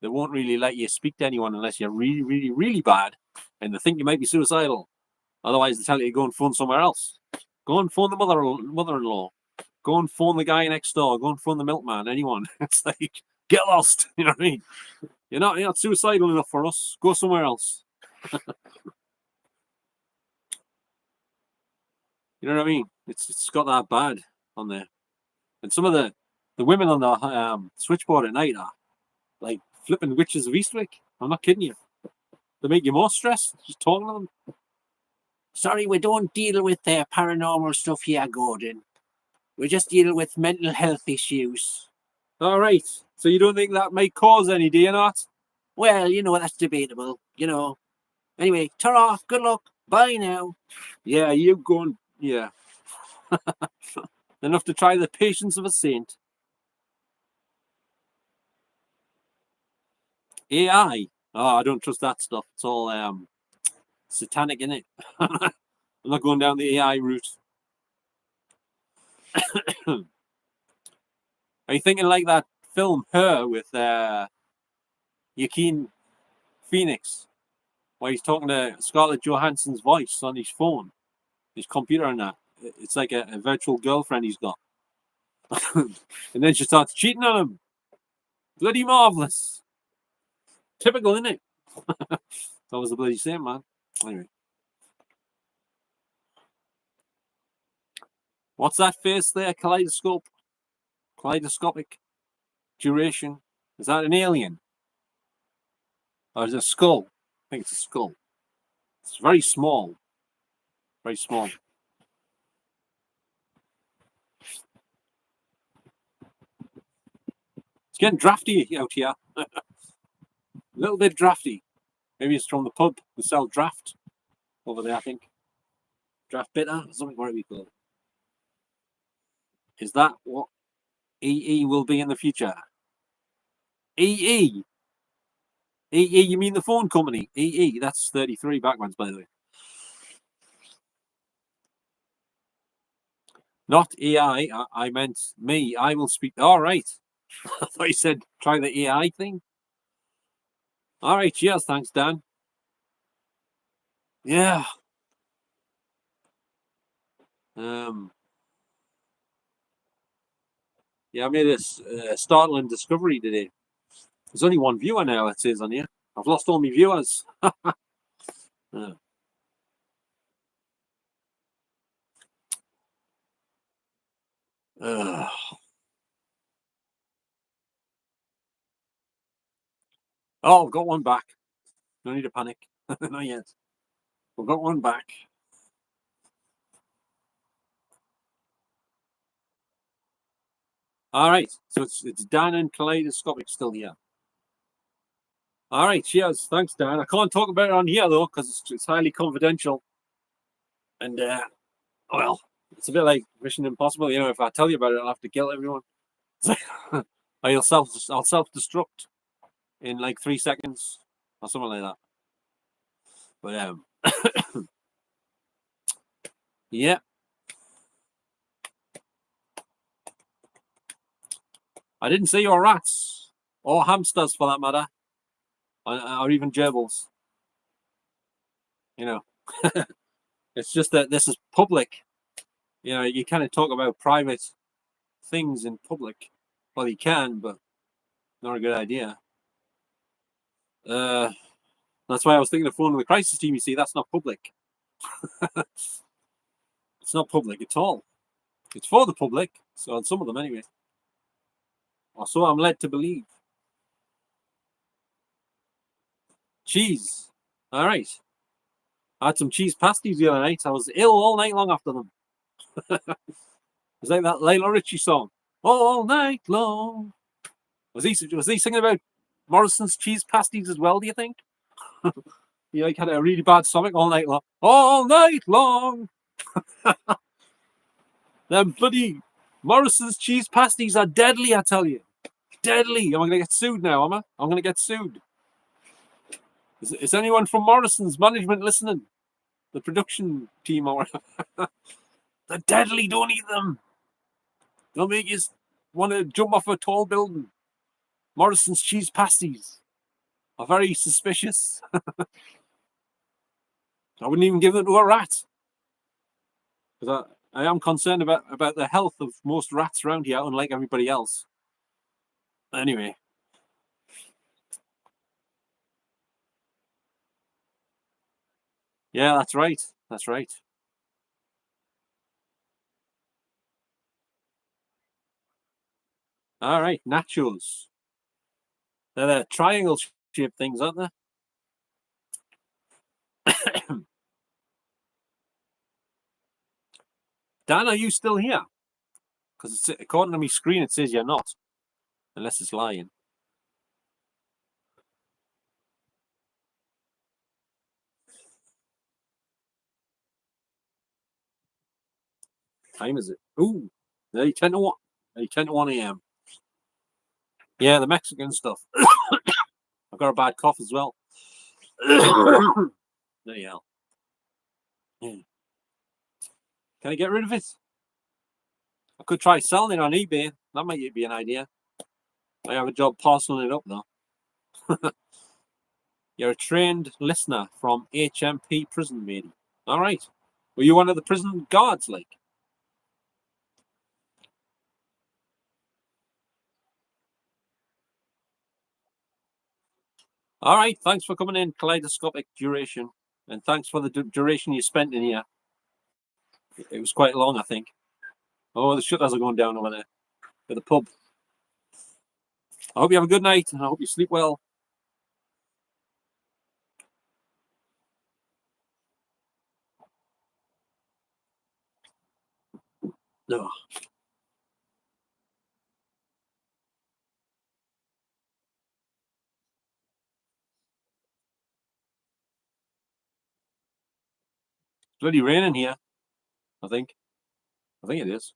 They won't really let you speak to anyone unless you're really, really, really bad and they think you might be suicidal. Otherwise, they tell you to go and phone somewhere else. Go and phone the mother-in-law. Go and phone the guy next door. Go and phone the milkman. Anyone. It's like, get lost. You know what I mean? You're not suicidal enough for us. Go somewhere else. You know what I mean? It's got that bad on there. And some of the women on the switchboard at night are like flipping witches of Eastwick. I'm not kidding you. They make you more stressed just talking to them. Sorry, we don't deal with paranormal stuff here, Gordon. We just deal with mental health issues. All right. So you don't think that might cause any, do you not? Well, that's debatable. Anyway, ta-ra, good luck. Bye now. Yeah, you going. Yeah. Enough to try the patience of a saint. AI. Oh, I don't trust that stuff. It's all satanic, innit? I'm not going down the AI route. Are you thinking like that film Her with Joaquin Phoenix, where he's talking to Scarlett Johansson's voice on his phone, his computer, and that? It's like a virtual girlfriend he's got. And then she starts cheating on him. Bloody marvelous. Typical, isn't it? That was the bloody same, man. Anyway. What's that face there? Kaleidoscopic duration. Is that an alien? Or is it a skull? I think it's a skull. It's very small. Very small. It's getting drafty out here. A little bit drafty. Maybe it's from the pub. We sell draft over there, I think. Draft bitter, something, whatever you call it. Is that what EE will be in the future? EE? EE, you mean the phone company? EE, that's 33 backwards, by the way. Not AI, I meant me. I will speak. All right. I thought you said try the AI thing. All right, cheers. Thanks, Dan. Yeah. Yeah, I made a startling discovery today. There's only one viewer now, it says on here. I've lost all my viewers. Yeah. Oh, I've got one back. No need to panic. Not yet. We've got one back. All right. So it's Dan and Kaleidoscopic still here. All right. Cheers. Thanks, Dan. I can't talk about it on here though because it's highly confidential. And well, it's a bit like Mission Impossible. If I tell you about it, I'll have to kill everyone. I'll self-destruct in like 3 seconds or something like that. But yeah. I didn't say your rats or hamsters for that matter, or even gerbils. It's just that this is public. You kind of talk about private things in public. Well, you can, but not a good idea. That's why I was thinking of phoning the crisis team. You see, that's not public. It's not public at all. It's for the public. So on some of them anyway. Or so I'm led to believe. Cheese. All right. I had some cheese pasties the other night. I was ill all night long after them. It's like that Lionel Richie song. All night long. Was he singing about Morrison's cheese pasties as well, do you think? He had a really bad stomach all night long. All night long. Them bloody Morrison's cheese pasties are deadly, I tell you. Deadly. I'm going to get sued now, am I? I'm going to get sued. Is anyone from Morrison's management listening? The production team or whatever. They're deadly. Don't eat them. They'll make you want to jump off a tall building. Morrison's cheese pasties are very suspicious. I wouldn't even give them to a rat. Because I am concerned about the health of most rats around here, unlike everybody else. Anyway. Yeah, that's right. That's right. All right, nachos. They're the triangle-shaped things, aren't they? Dan, are you still here? Because according to my screen, it says you're not. Unless it's lying. Time is it? Ooh, 10 to 1. 10 to 1 a.m. Yeah, the Mexican stuff. I've got a bad cough as well. There you go. Yeah. Can I get rid of it? I could try selling it on eBay. That might be an idea. I have a job parceling it up though. You're a trained listener from HMP prison, matey. All right. Were you one of the prison guards, like? All right. Thanks for coming in, Kaleidoscopic Duration. And thanks for the duration you spent in here. It was quite long, I think. Oh, the shutters are going down over there at the pub. I hope you have a good night and I hope you sleep well. No. It's bloody raining here, I think. I think it is.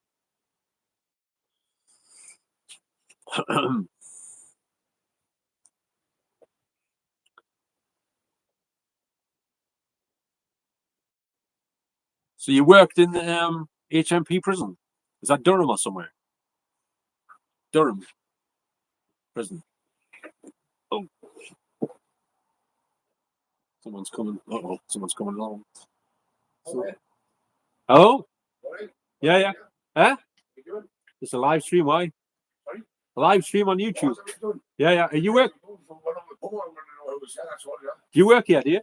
So you worked in the HMP prison? Is that Durham or somewhere? Durham prison. Oh, someone's coming. Oh, someone's coming along. Oh, yeah, yeah. Huh? It's a live stream. Why? A live stream on YouTube. Yeah, yeah. You work? You work here, do you?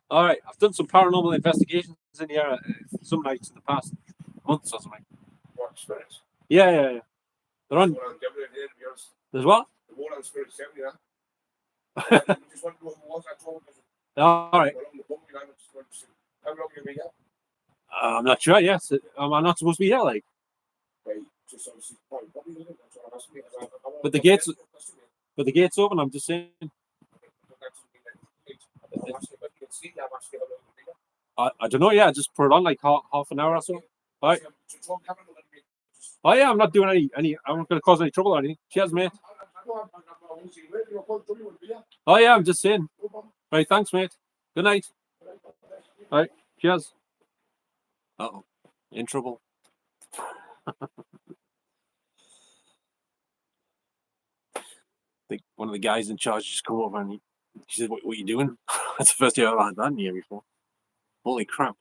All right. I've done some paranormal investigations in here some nights in the past months or something. What spirits? Yeah, yeah, yeah. They're on. There's what? The one on Spirit 7, yeah. Just want to know who was I told you. All right. How long have you been here? I'm not sure. Yes, am I not supposed to be here? Like, but the gates, open. I'm just saying. I don't know. Yeah, just put it on like half an hour or so. All right. Oh yeah, I'm not doing any. I'm not going to cause any trouble or anything. Cheers, mate. Oh yeah, I'm just saying. Right, thanks, mate. Good night. All right, cheers. Uh-oh, in trouble. I think one of the guys in charge just come over and he said, "What are you doing?" That's the first time I've ever had that in here before. Holy crap!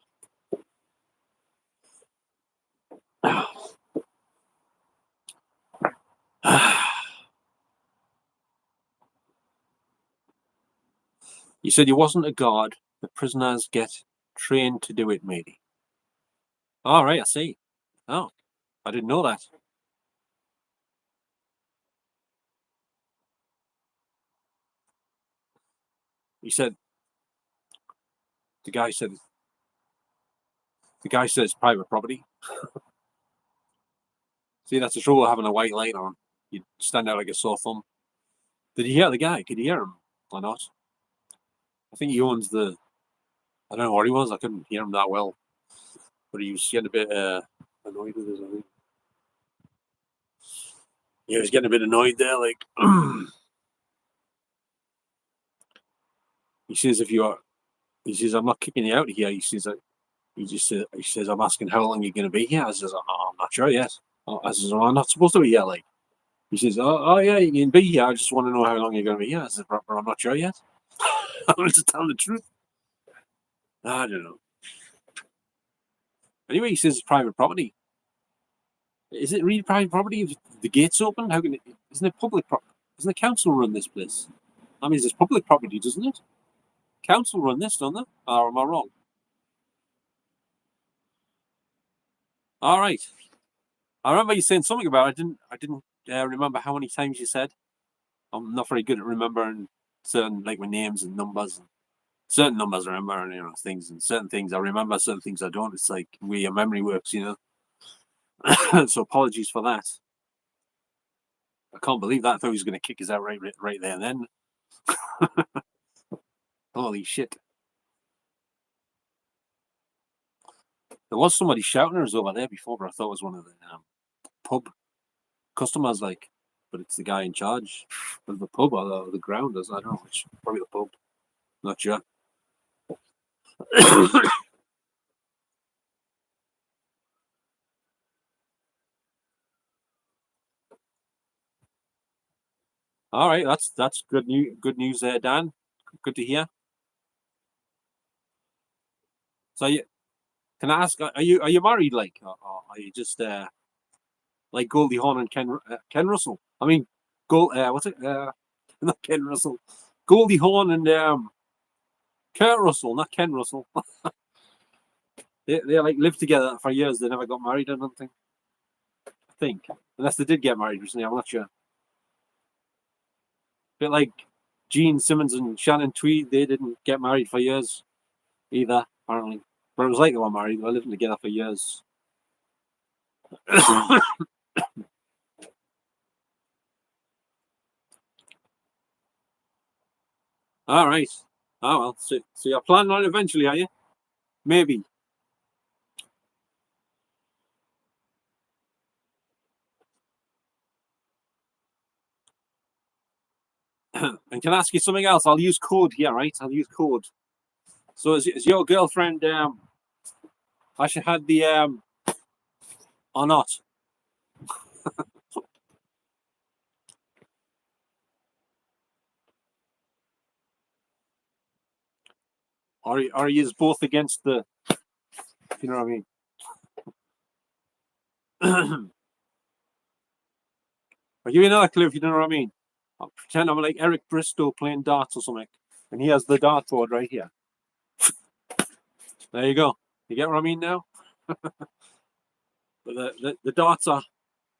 You said you wasn't a guard. The prisoners get trained to do it, matey. All right, I see. Oh, I didn't know that. He said, the guy said it's private property. See, that's the trouble having a white light on. You stand out like a sore thumb. Did you hear the guy? Could you hear him or not? I think he owns the. I don't know what he was. I couldn't hear him that well, but he was getting a bit annoyed with us. I think. Yeah, he was getting a bit annoyed there. Like he says, if you are, he says, I'm not kicking you out of here. He says, he says, I'm asking how long you're going to be here. I says, oh, I'm not sure yet. I says, I'm not supposed to be here. Like he says, oh yeah, you can be here. I just want to know how long you're going to be here. I says, but I'm not sure yet. I want to tell the truth. I don't know. Anyway, he says it's private property. Is it really private property if the gate's open? How can it? Isn't it public property? Doesn't the council run this place? That means it's public property, doesn't it? Council run this, don't they? Or am I wrong? All right. I remember you saying something about it. I didn't remember how many times you said. I'm not very good at remembering certain, like, with names and numbers. And certain numbers I remember, and things, and certain things I remember, certain things I don't. It's like where your memory works, So apologies for that. I can't believe that. I thought he was going to kick us out right there and then. Holy shit. There was somebody shouting at us over there before, but I thought it was one of the pub customers, like, but it's the guy in charge of the pub or the grounders. I don't know which. Probably the pub. Not sure. All right, that's good news. Good news there, Dan. Good to hear. So, can I ask? Are you married, like, or are you just like Goldie Hawn and Ken Russell? I mean, what's it? Not Ken Russell. Goldie Hawn and Kurt Russell, not Ken Russell. they like lived together for years. They never got married. I don't think. I think unless they did get married recently. I'm not sure. But like Gene Simmons and Shannon Tweed, they didn't get married for years either, apparently. But it was like they were married. They were living together for years. All right. Oh well. So you're planning on it eventually, are you? Maybe. And can I ask you something else? I'll use code here, right? I'll use code. So is your girlfriend actually had the or not? Or are you both against the? You know what I mean? I'll give you another clue if you know what I mean. I'll pretend I'm like Eric Bristow playing darts or something, and he has the dartboard right here. There you go. You get what I mean now? But the darts are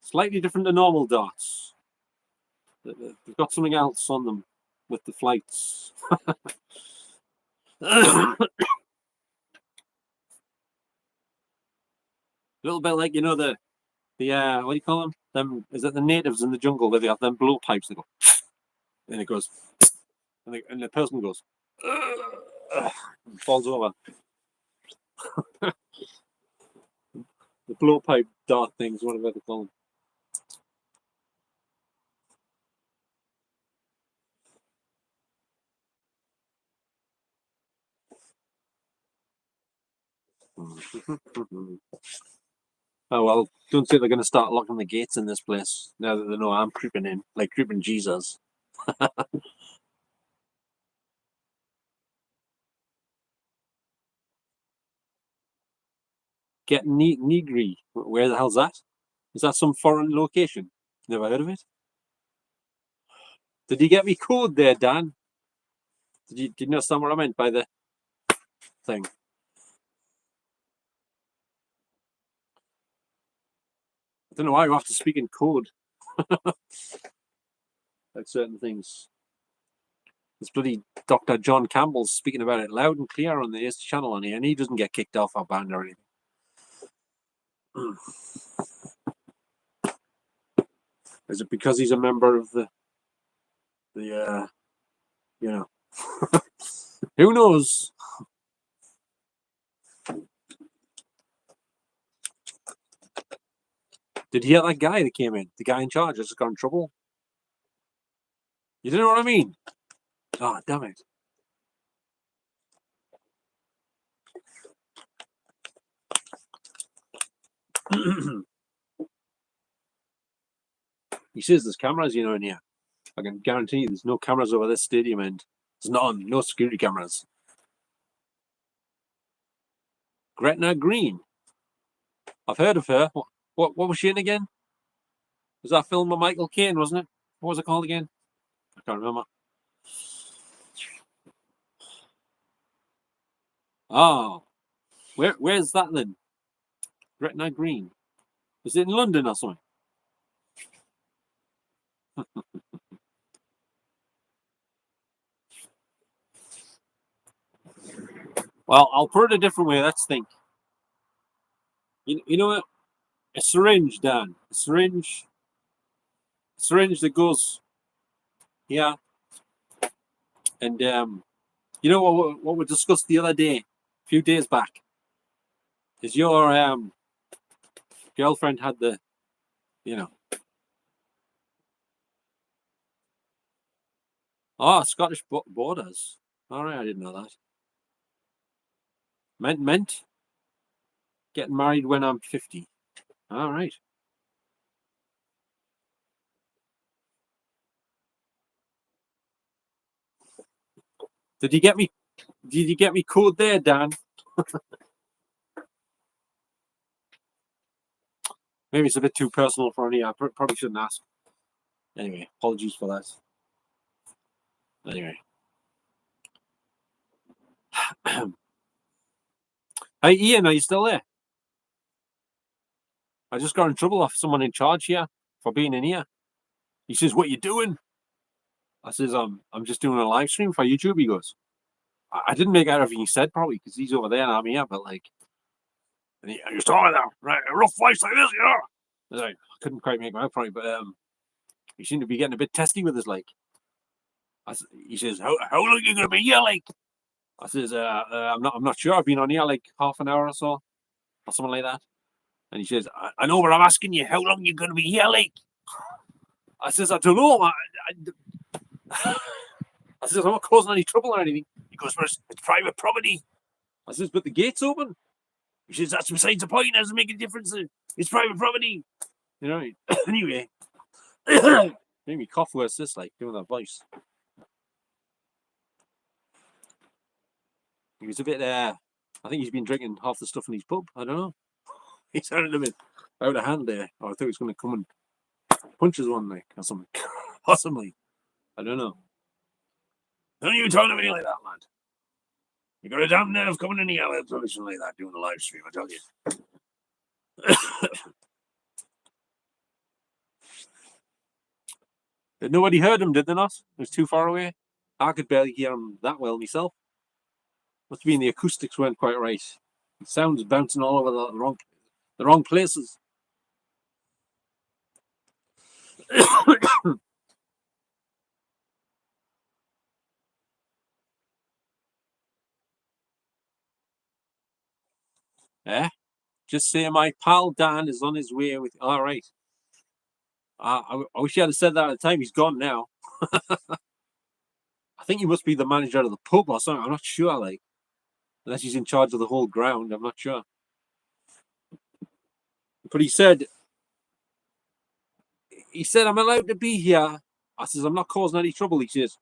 slightly different than normal darts. They've got something else on them with the flights. A little bit like, the what do you call them? Is it the natives in the jungle where they have them blowpipes that go, and it goes, and the person goes, and falls over. The blowpipe dart things, whatever they call them. Oh well, don't say they're going to start locking the gates in this place now that they know I'm creeping in, like creeping Jesus. Get Negri. Where the hell's that? Is that some foreign location? Never heard of it. Did you get me code there, Dan? Did you understand what I meant by the thing? I don't know why you have to speak in code. Like certain things. This bloody Dr. John Campbell's speaking about it loud and clear on the Ace channel on here, and he doesn't get kicked off our band or anything. Is it because he's a member of the you know, who knows? Did you hear that guy that came in? The guy in charge has got in trouble. You don't know what I mean? Oh, damn it. He says there's cameras, you know, in here. I can guarantee you there's no cameras over this stadium end. There's none, no security cameras. Gretna Green. I've heard of her. What was she in again? Was that film with Michael Caine, wasn't it? What was it called again? I can't remember. Oh. Where's that then? Gretna Green. Was it in London or something? Well, I'll put it a different way. Let's think. You know what? A syringe, Dan. A syringe that goes here. And you know what we discussed the other day, a few days back, is your girlfriend had the, you know. Oh, Scottish borders. All right, I didn't know that. Meant getting married when I'm 50. All right. Did you get me? Did you get me code there, Dan? Maybe it's a bit too personal for any. I probably shouldn't ask. Anyway, apologies for that. Anyway. Hey, Ian, are you still there? I just got in trouble off someone in charge here for being in here. He says, "What you doing?" I says, I'm just doing a live stream for YouTube." He goes, I didn't make out everything he said, probably because he's over there and I'm here, but like, and he was talking about right, a rough voice like this, you know. I couldn't quite make him out, probably, but he seemed to be getting a bit testy with his like. He says, "How long are you gonna be here?" Like, I says, I'm not sure. I've been on here like half an hour or so, or something like that. And he says, I know, but I'm asking you, how long you gonna be here, like? I says, I don't know. I says, I'm not causing any trouble or anything. He goes, "First, it's private property." I says, "But the gate's open." He says, "That's besides the point. It doesn't make a difference. It's private property." You know. Anyway, made me cough worse. This like doing that voice. He was a bit. I think he's been drinking half the stuff in his pub. I don't know. He sounded a bit out of hand there. Or I thought he was going to come and punch us one like or something. Possibly. I don't know. Don't you talk to me like that, lad. You got a damn nerve coming in here like that, doing a live stream, I tell you. Nobody heard him, did they not? It was too far away. I could barely hear him that well myself. Must have been the acoustics weren't quite right. The sound's bouncing all over the wrong places. Eh? Just say my pal Dan is on his way with. All right. I wish he had said that at the time. He's gone now. I think he must be the manager of the pub or something. I'm not sure. Like, unless he's in charge of the whole ground, I'm not sure. But he said, "I'm allowed to be here." I says, "I'm not causing any trouble." He says,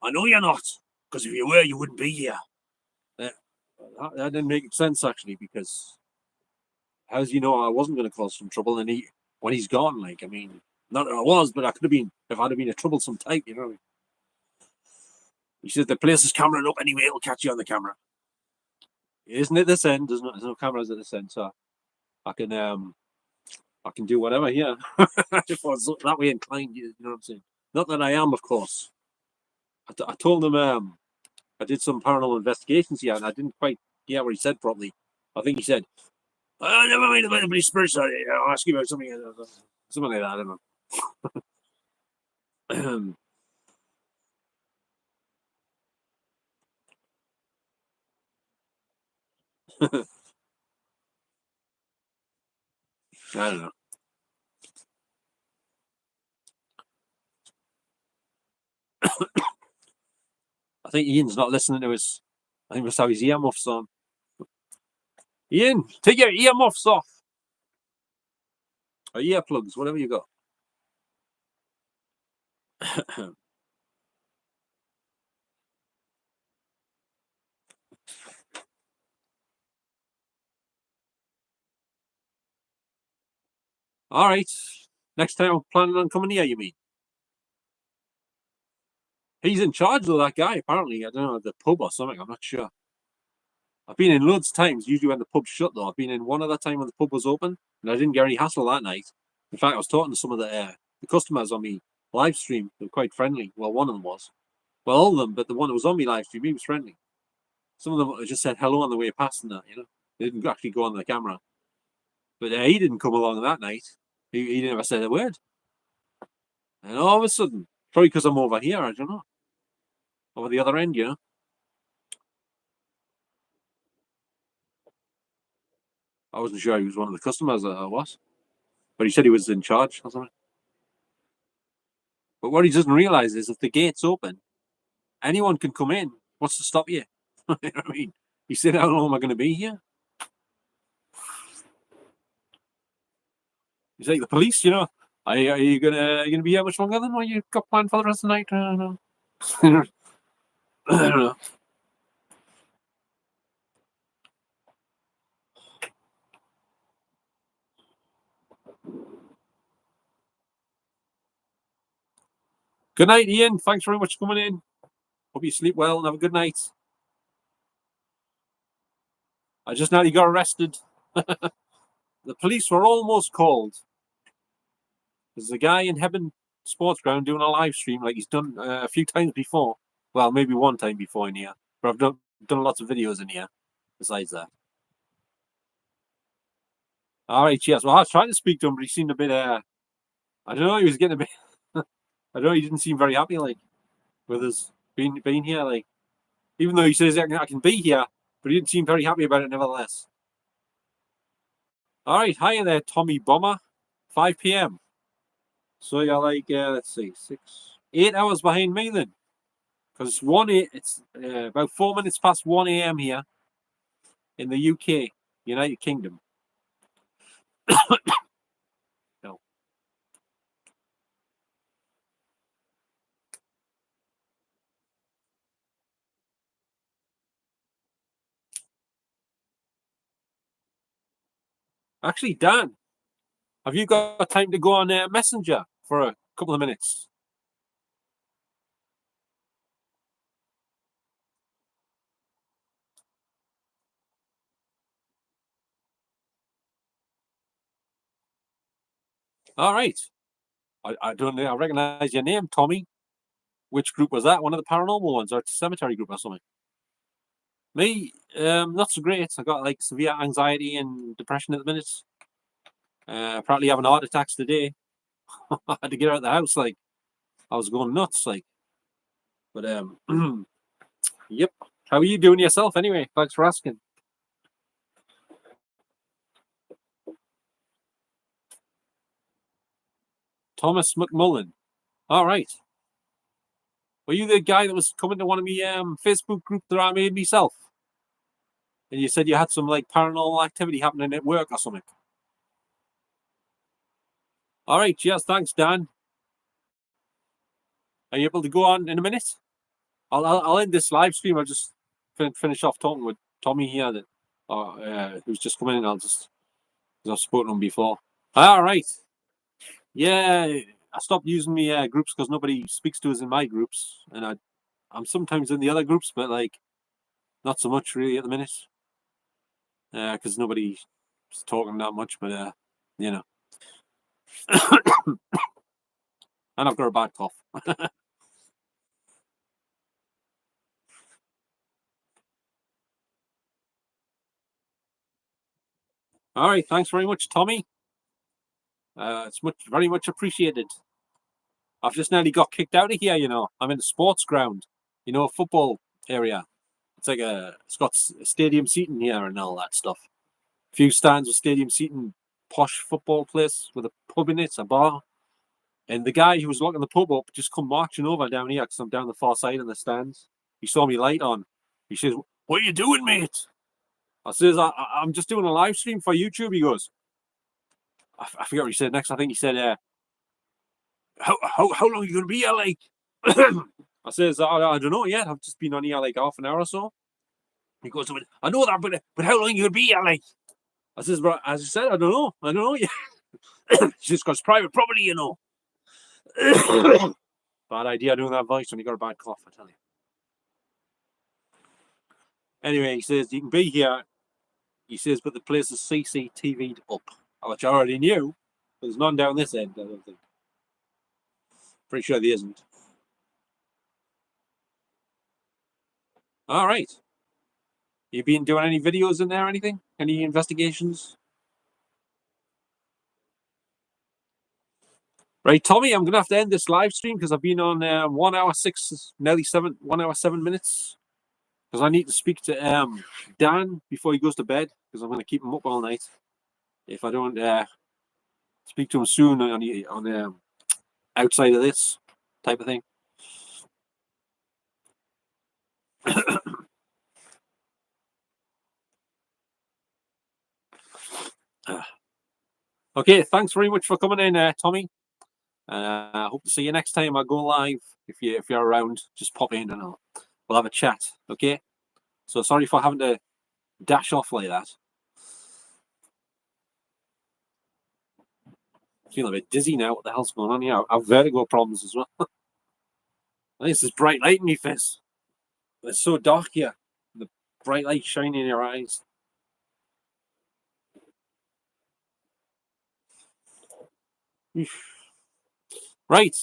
"I know you're not, because if you were, you wouldn't be here." That didn't make sense actually, because how does he know I wasn't going to cause some trouble? And when he's gone, like, I mean, not that I was, but I could have been if I'd have been a troublesome type, you know. He said the place is cameraing up anyway. It'll catch you on the camera. Isn't it this end? There's no cameras at this end, so I can do whatever here. If I was that way inclined, you know what I'm saying. Not that I am, of course. I told him I did some paranormal investigations here, and I didn't quite hear what he said properly. I think he said, "Oh, never mind about the spirits. I'll ask you about something like that." I don't know. I don't know. I think Ian's not listening to us. I think we must have his earmuffs on. Ian, take your earmuffs off. Or earplugs, whatever you got. All right. Next time I'm planning on coming here, you mean? He's in charge of that guy, apparently. I don't know, the pub or something. I'm not sure. I've been in loads of times, usually when the pub's shut, though. I've been in one other time when the pub was open, and I didn't get any hassle that night. In fact, I was talking to some of the customers on me live stream. They were quite friendly. Well, one of them was. Well, all of them, but the one that was on me live stream, he was friendly. Some of them just said hello on the way past and that, you know. They didn't actually go on the camera. But he didn't come along that night. He never said a word. And all of a sudden, probably because I'm over here, I don't know. Over the other end, you know. I wasn't sure he was one of the customers that I was. But he said he was in charge or something. But what he doesn't realise is if the gate's open, anyone can come in. What's to stop you? You know what I mean? You said, how long am I going to be here? He's like the police, you know. Are you gonna be here much longer than what you got planned for the rest of the night? I don't know. I don't know. Good night, Ian. Thanks very much for coming in. Hope you sleep well and have a good night. I just nearly got arrested. The police were almost called. There's a guy in Heaven Sports Ground doing a live stream like he's done a few times before. Well, maybe one time before in here. But I've done lots of videos in here besides that. All right, cheers. Well, I was trying to speak to him, but he seemed a bit, I don't know, he was getting a bit, I don't know, he didn't seem very happy, like, with us being here, like, even though he says I can be here, but he didn't seem very happy about it nevertheless. All right, hiya there, Tommy Bomber. 5 p.m. So you're like, let's see, 8 hours behind me then. Because it's about 4 minutes past 1 a.m. here in the UK, United Kingdom. No. Actually, Dan, have you got time to go on Messenger for a couple of minutes? All right. I don't know. I recognize your name, Tommy. Which group was that? One of the paranormal ones or cemetery group or something? Me, not so great. I got like severe anxiety and depression at the minute. Apparently having heart attacks today. I had to get out of the house. Like I was going nuts. Like, but yep. How are you doing yourself anyway? Thanks for asking. Thomas McMullen. All right. Were you the guy that was coming to one of me Facebook groups that I made myself? And you said you had some like paranormal activity happening at work or something. All right, cheers. Thanks, Dan. Are you able to go on in a minute? I'll end this live stream. I'll just finish off talking with Tommy here, who's just coming in. Because I've spoken to him before. All right. Yeah, I stopped using my groups because nobody speaks to us in my groups, and I'm sometimes in the other groups, but like not so much really at the minute, because nobody's talking that much. But you know, and I've got a bad cough. All right, thanks very much, Tommy. It's very much appreciated. I've just nearly got kicked out of here. I'm in the sports ground. Football area. It's got stadium seating here and all that stuff. A few stands with stadium seating, posh football place with a pub in it, a bar. And the guy who was locking the pub up just come marching over down here because I'm down the far side of the stands. He saw me light on. He says, "What are you doing, mate?" I says, I'm just doing a live stream for YouTube. He goes, I forget what he said next. I think he said, how long are you going to be here, like? I says, I don't know yet. I've just been on here like half an hour or so. He goes, I know that, but how long are you going to be here, like? I says, but as I said, I don't know yet. She just goes, private property, Bad idea doing that voice when you got a bad cough, I tell you. Anyway, he says, you can be here. He says, but the place is CCTV'd up, which I already knew. There's none down this end, I don't think. Pretty sure there isn't. All right. You been doing any videos in there or anything? Any investigations? Right, Tommy, I'm going to have to end this live stream because I've been on 1 hour 6, nearly 7, 1 hour 7 minutes. Because I need to speak to Dan before he goes to bed because I'm going to keep him up all night. If I don't speak to him soon on outside of this type of thing. Okay, thanks very much for coming in, Tommy. I hope to see you next time I go live. If you're around, just pop in and we'll have a chat. Okay. So sorry for having to dash off like that. I feel a bit dizzy now. What the hell's going on here? I have vertigo problems as well. This is bright light in my face. It's so dark here. The bright light shining in your eyes. Right.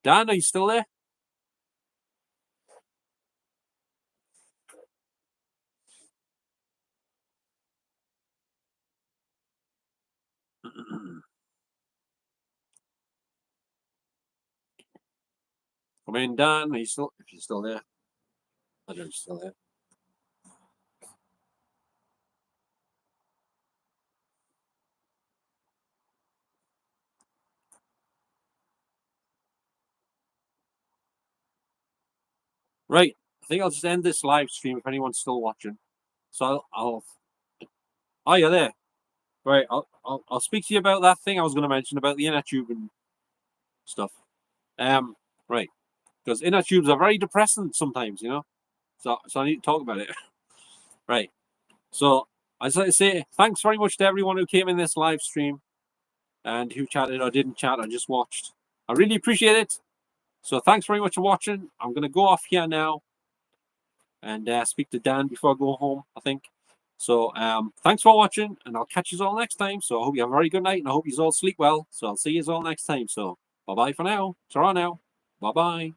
Dan, are you still there? Come in, Dan. If you're still there? I don't know if you're still there. Right. I think I'll just end this live stream if anyone's still watching. So I'll oh, you're there. Right. I'll speak to you about that thing I was going to mention about the inner tube and stuff. Right. Because inner tubes are very depressing sometimes, So I need to talk about it. Right. So I just like to say thanks very much to everyone who came in this live stream and who chatted or didn't chat or just watched. I really appreciate it. So thanks very much for watching. I'm going to go off here now and speak to Dan before I go home, I think. So thanks for watching, and I'll catch you all next time. So I hope you have a very good night, and I hope you all sleep well. So I'll see you all next time. So bye-bye for now. Ta-ra now. Bye-bye.